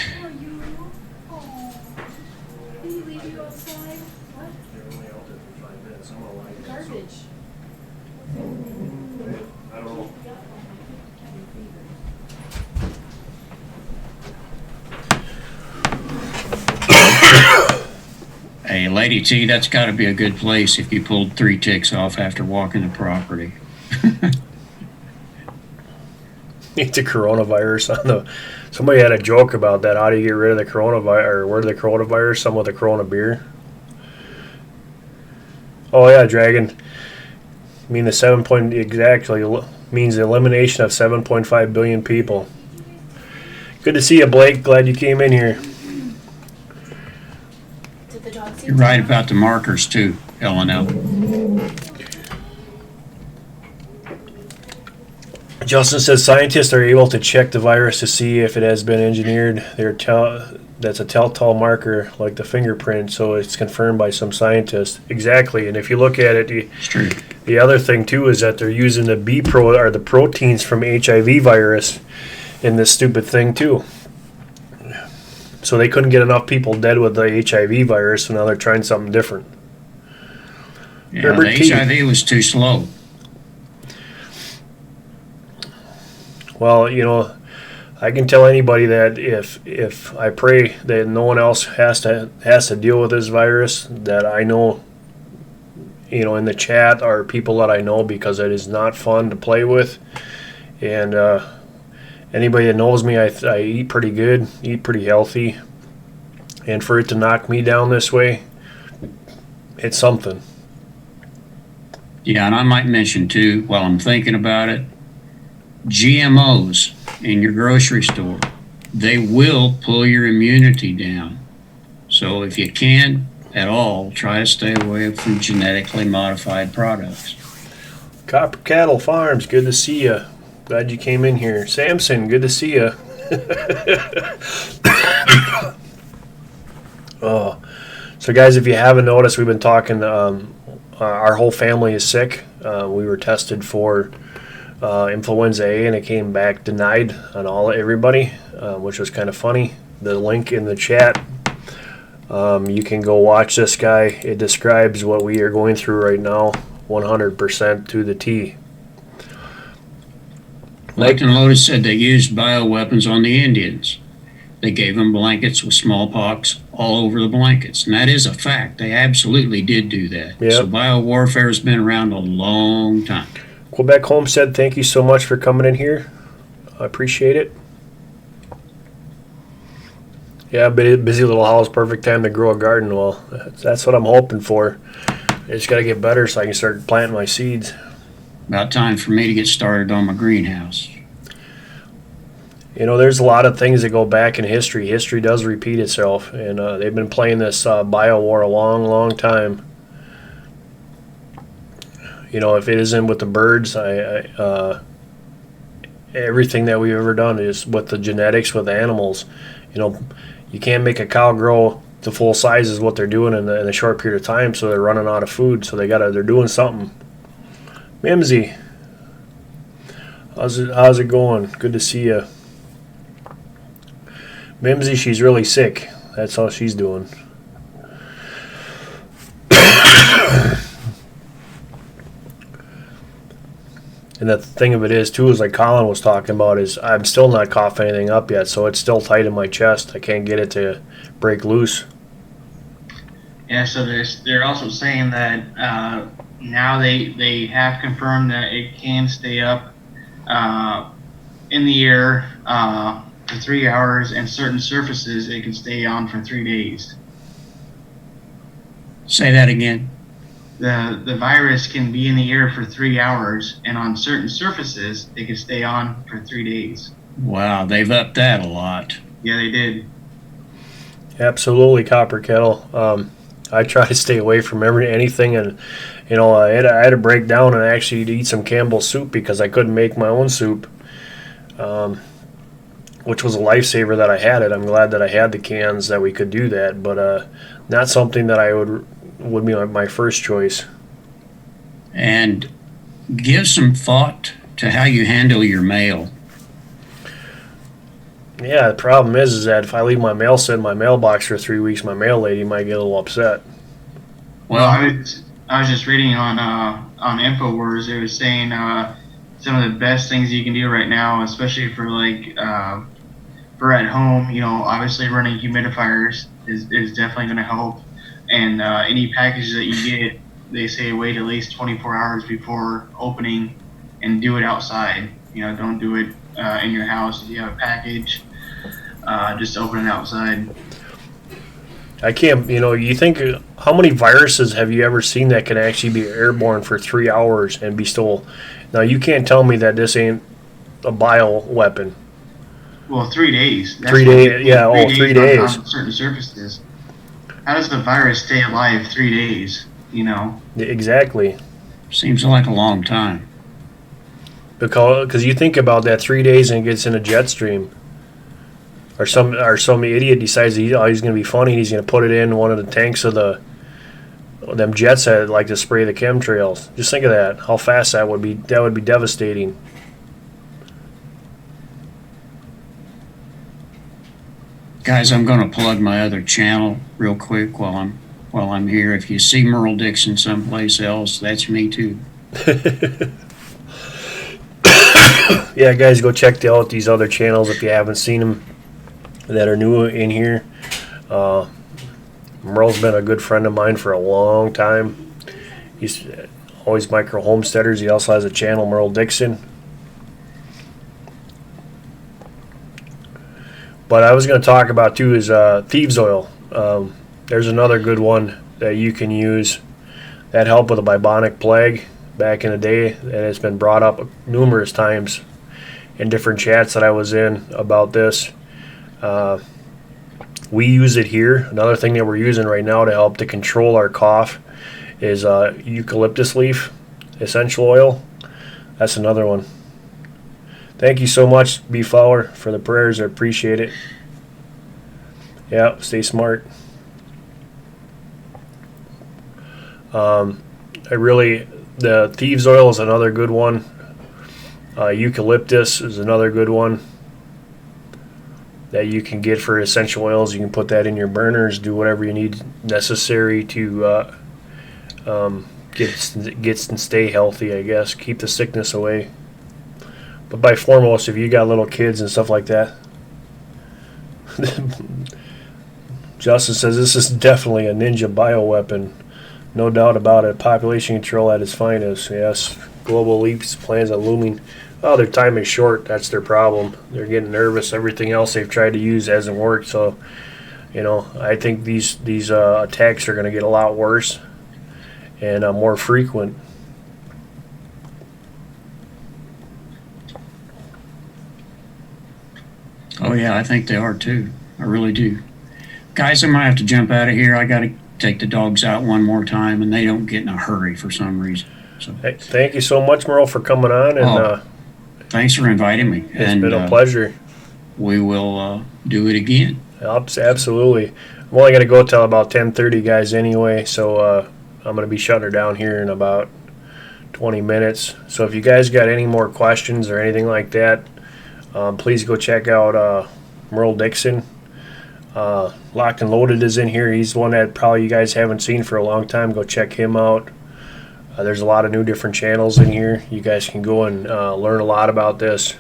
Hey, Lady T, that's got to be a good place if you pulled 3 ticks off after walking the property. It's a coronavirus on the. Somebody had a joke about that. How do you get rid of the coronavirus, or where the coronavirus? Some with the Corona beer. Oh yeah, Dragon. I mean exactly means the elimination of 7.5 billion people. Good to see you, Blake. Glad you came in here. You're right about the markers too, L&L. Justin says scientists are able to check the virus to see if it has been engineered. That's a telltale marker like the fingerprint, so it's confirmed by some scientists. Exactly, and if you look at it, It's true. the other thing too is that they're using the proteins from HIV virus in this stupid thing too. So they couldn't get enough people dead with the HIV virus, so now they're trying something different. Yeah, Herbert the T. HIV was too slow. Well, you know, I can tell anybody that if I pray that no one else has to deal with this virus, that I know, you know, in the chat are people that I know, because it is not fun to play with. And anybody that knows me, I eat pretty good, eat pretty healthy, and for it to knock me down this way, it's something. Yeah, and I might mention too, while I'm thinking about it, GMOs in your grocery store, they will pull your immunity down. So if you can at all, try to stay away from genetically modified products. Copper Cattle Farms, good to see you. Glad you came in here. Samson, good to see you. Oh, so guys, if you haven't noticed, we've been talking. Our whole family is sick. We were tested for influenza A, and it came back denied on everybody, which was kind of funny. The link in the chat, you can go watch this guy. It describes what we are going through right now, 100% to the T. Locked and Loaded said they used bioweapons on the Indians. They gave them blankets with smallpox all over the blankets. And that is a fact. They absolutely did do that. Yep. So biowarfare has been around a long time. Quebec Homestead, thank you so much for coming in here. I appreciate it. Yeah, busy little house, perfect time to grow a garden. Well, that's what I'm hoping for. I just got to get better so I can start planting my seeds. About time for me to get started on my greenhouse. You know, there's a lot of things that go back in history. History does repeat itself, and they've been playing this bio war a long, long time. You know, if it isn't with the birds, everything that we've ever done is with the genetics with animals. You know, you can't make a cow grow to full size is what they're doing in a short period of time, so they're running out of food. So they're doing something. Mimsy, how's it going? Good to see you. Mimsy, she's really sick. That's all she's doing. And the thing of it is, too, is like Colin was talking about, is I'm still not coughing anything up yet, so it's still tight in my chest. I can't get it to break loose. Yeah, so they're also saying that now they have confirmed that it can stay up in the air for 3 hours, and certain surfaces it can stay on for 3 days. Say that again. The virus can be in the air for 3 hours, and on certain surfaces, it can stay on for 3 days. Wow, they've upped that a lot. Yeah, they did. Absolutely, Copper Kettle. I try to stay away from anything, and I had to break down and actually eat some Campbell's soup because I couldn't make my own soup, which was a lifesaver that I had it. I'm glad that I had the cans that we could do that, but not something that I would be my first choice. And give some thought to how you handle your mail. Yeah, the problem is that if I leave my mail set in my mailbox for 3 weeks, my mail lady might get a little upset. Well, I was just reading on InfoWars. It was saying some of the best things you can do right now, especially for for at home. Obviously running humidifiers is definitely going to help. And any package that you get, they say wait at least 24 hours before opening, and do it outside. Don't do it in your house if you have a package. Just open it outside. I can't, you think, how many viruses have you ever seen that can actually be airborne for 3 hours and be still? Now, you can't tell me that this ain't a bioweapon. Well, 3 days. That's 3 days, yeah, 3 days. On certain surfaces. How does the virus stay alive 3 days, Exactly. Seems like a long time. Because you think about that 3 days and it gets in a jet stream. Or some idiot decides he's going to be funny and he's going to put it in one of the tanks of them jets that like to spray the chemtrails. Just think of that. How fast that would be. That would be devastating. Guys, I'm going to plug my other channel real quick while I'm here. If you see Merle Dixon someplace else, that's me too. Yeah, guys, go check out these other channels if you haven't seen them that are new in here. Merle's been a good friend of mine for a long time. He's always micro homesteaders. He also has a channel, Merle Dixon. But I was going to talk about too is thieves oil. There's another good one that you can use that helped with the bubonic plague back in the day, and it's been brought up numerous times in different chats that I was in about this. We use it here. Another thing that we're using right now to help to control our cough is eucalyptus leaf essential oil. That's another one. Thank you so much, Beeflower, for the prayers. I appreciate it. Yeah, stay smart. The thieves oil is another good one. Eucalyptus is another good one that you can get for essential oils. You can put that in your burners, do whatever you need necessary to get and stay healthy, I guess. Keep the sickness away. But by foremost, if you got little kids and stuff like that, Justin says this is definitely a ninja bioweapon. No doubt about it. Population control at its finest. Yes. Global leaps, plans are looming. Well, their time is short. That's their problem. They're getting nervous. Everything else they've tried to use hasn't worked. So, I think these attacks are going to get a lot worse and more frequent. Oh yeah, I think they are too. I really do. Guys, I might have to jump out of here. I got to take the dogs out one more time, and they don't get in a hurry for some reason. So, hey, thank you so much, Merle, for coming on. And thanks for inviting me. It's been a pleasure. We will do it again. Absolutely. I'm only going to go till about 10:30, guys, anyway. So I'm going to be shutting her down here in about 20 minutes. So if you guys got any more questions or anything like that, please go check out Merle Dixon. Locked and Loaded is in here. He's one that probably you guys haven't seen for a long time. Go check him out. There's a lot of new different channels in here. You guys can go and learn a lot about this.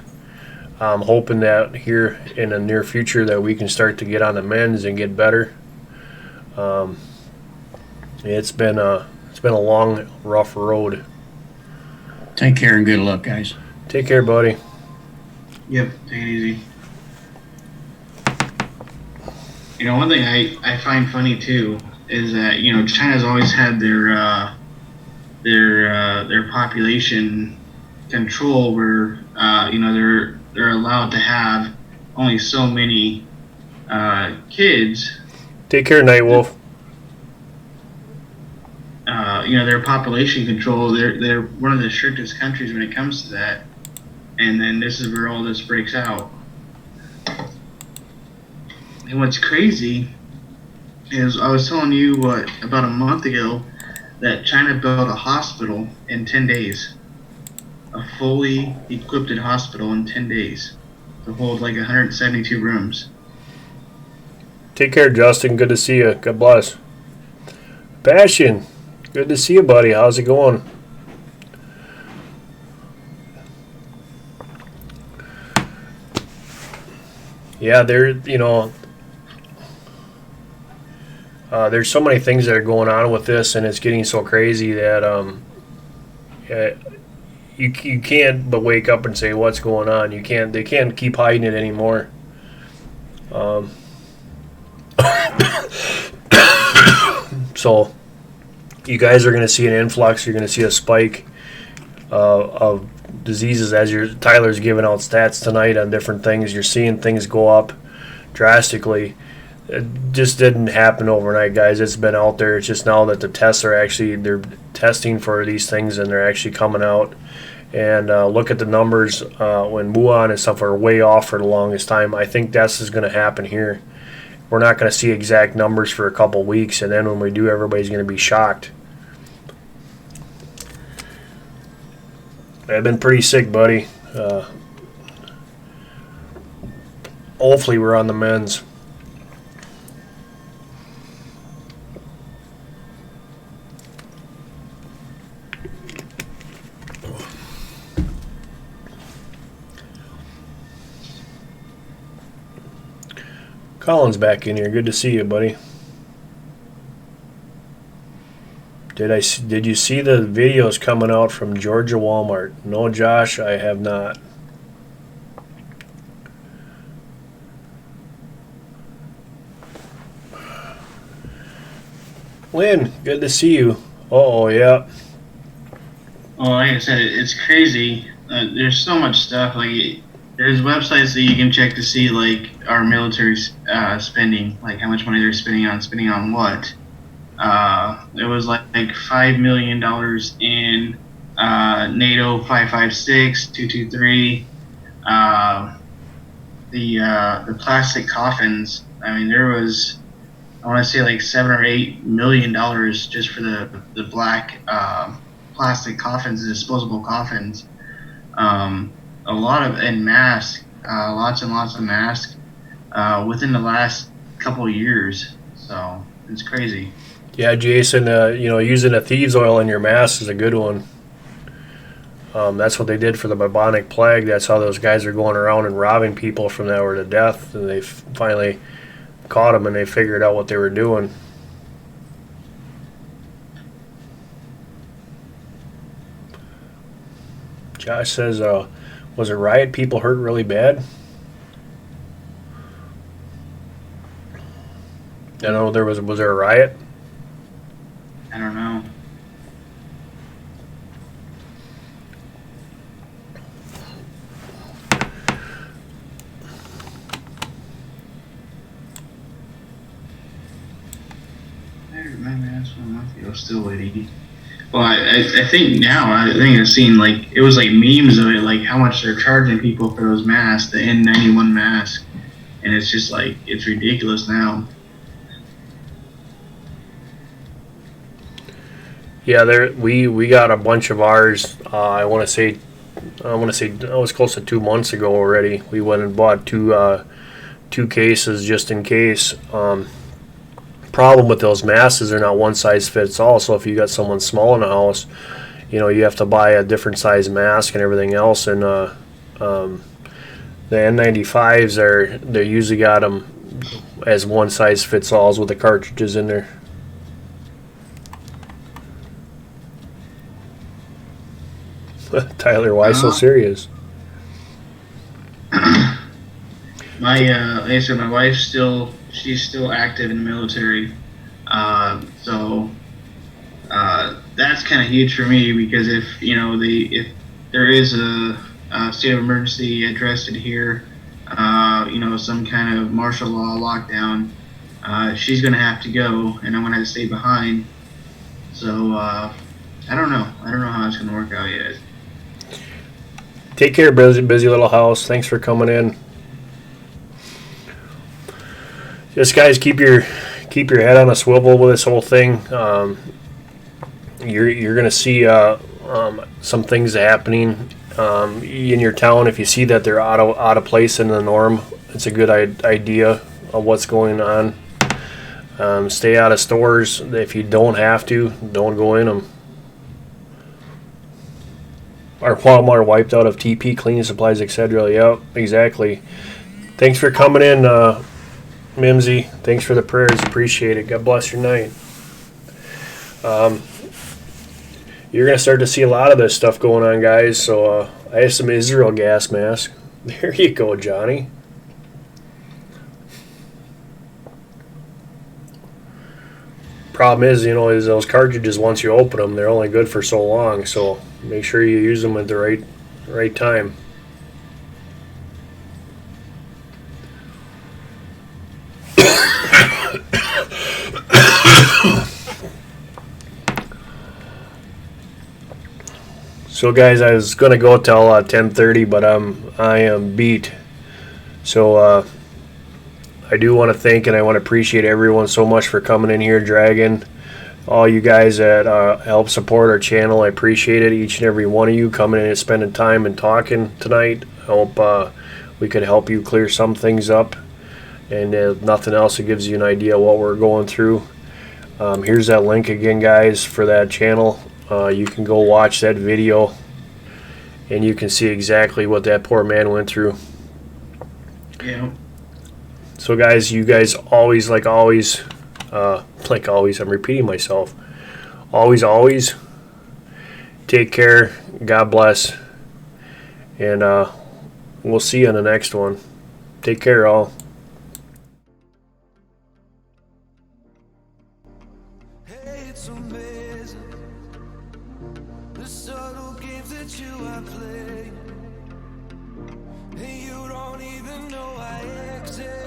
I'm hoping that here in the near future that we can start to get on the mends and get better. It's been a long, rough road. Take care and good luck, guys. Take care, buddy. Yep, take it easy. One thing I find funny too is that China's always had their population control where they're allowed to have only so many kids. Take care, Nightwolf. Their population control. They're one of the strictest countries when it comes to that. And then this is where all this breaks out. And what's crazy is I was telling you about a month ago that China built a hospital in 10 days. A fully equipped hospital in 10 days to hold like 172 rooms. Take care, Justin. Good to see you. God bless. Passion. Good to see you, buddy. How's it going? Yeah, there's so many things that are going on with this, and it's getting so crazy that you can't but wake up and say what's going on. They can't keep hiding it anymore. So you guys are going to see an influx. You're going to see a spike of diseases as Tyler's giving out stats tonight on different things. You're seeing things go up drastically. It just didn't happen overnight, guys. It's been out there. It's just now that the tests are they're testing for these things and they're actually coming out. And look at the numbers when Wuhan and stuff are way off for the longest time. I think that's going to happen here. We're not going to see exact numbers for a couple weeks, and then when we do, everybody's going to be shocked. I've been pretty sick, buddy. Hopefully we're on the mends. Colin's back in here. Good to see you, buddy. Did you see the videos coming out from Georgia Walmart? No, Josh, I have not. Lynn, good to see you. Oh, yeah. Well, like I said, it's crazy. There's so much stuff. Like, there's websites that you can check to see like our military spending, like how much money they're spending on what. It was like $5 million in NATO 556, 223. The plastic coffins. I mean, there was, I want to say like $7 or $8 million just for the black plastic coffins, the disposable coffins. A lot of, and masks, lots and lots of masks within the last couple of years. So it's crazy. Yeah, Jason, using a thieves oil in your mask is a good one. That's what they did for the bubonic plague. That's how those guys are going around and robbing people from that were to death. And they finally caught them and they figured out what they were doing. Josh says, was a riot? People hurt really bad? I know was there a riot? I don't know. I remember that's 1 month ago. Still waiting. Well, I think now, I think I've seen, like, it was like memes of it, like how much they're charging people for those masks, the N91 mask. And it's just like, it's ridiculous now. Yeah, we got a bunch of ours. I want to say it was close to 2 months ago already. We went and bought two cases just in case. Problem with those masks is they're not one size fits all. So if you got someone small in the house, you have to buy a different size mask and everything else. And the N95s they usually got them as one size fits alls with the cartridges in there. Tyler, why so serious? Like I said, my wife's she's still active in the military. So that's kind of huge for me, because if if there is a state of emergency addressed here, some kind of martial law lockdown, she's gonna have to go, and I'm gonna have to stay behind. So I don't know how it's gonna work out yet. Take care, busy little house. Thanks for coming in. Just guys, keep your head on a swivel with this whole thing. You're gonna see some things happening in your town. If you see that they're out of place in the norm, it's a good idea of what's going on. Stay out of stores. If you don't have to, don't go in them. Our Walmart wiped out of TP, cleaning supplies, etc. Yep, exactly. Thanks for coming in, Mimsy. Thanks for the prayers. Appreciate it. God bless your night. You're going to start to see a lot of this stuff going on, guys. So I have some Israel gas mask. There you go, Johnny. Problem is those cartridges, once you open them, they're only good for so long. So make sure you use them at the right time. So guys, I was gonna go till 10:30, but I am beat. So I do want to thank and I want to appreciate everyone so much for coming in here, Dragon. All you guys that help support our channel, I appreciate it. Each and every one of you coming in and spending time and talking tonight. I hope we could help you clear some things up. And if nothing else, it gives you an idea of what we're going through. Here's that link again, guys, for that channel. You can go watch that video and you can see exactly what that poor man went through. Yeah. So guys, you guys always, I'm repeating myself. Always take care. God bless. And we'll see you in the next one. Take care, all. It's amazing the subtle games that you are playing, and you don't even know I exist.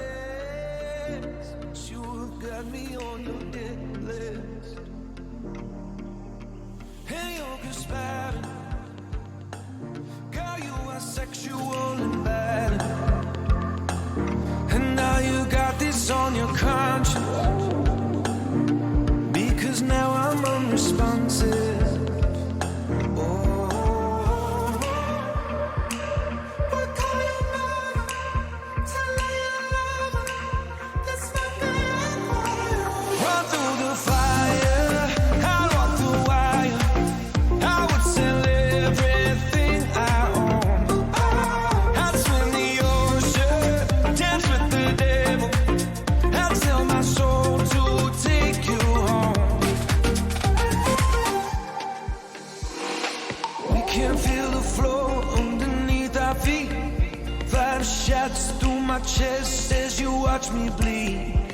You have got me on your dead list, and you're conspiring. Girl, you are sexual and bad, and now you got this on your conscience. Because now I'm unresponsive. Oh, we're calling mama, telling you love her. That's not good. Run through the fire, I'd walk the wire. I would sell everything I own. I'd swim the ocean, dance with the devil. I'd sell my soul to take you home. Can feel the floor underneath our feet. Fire shots through my chest as you watch me bleed.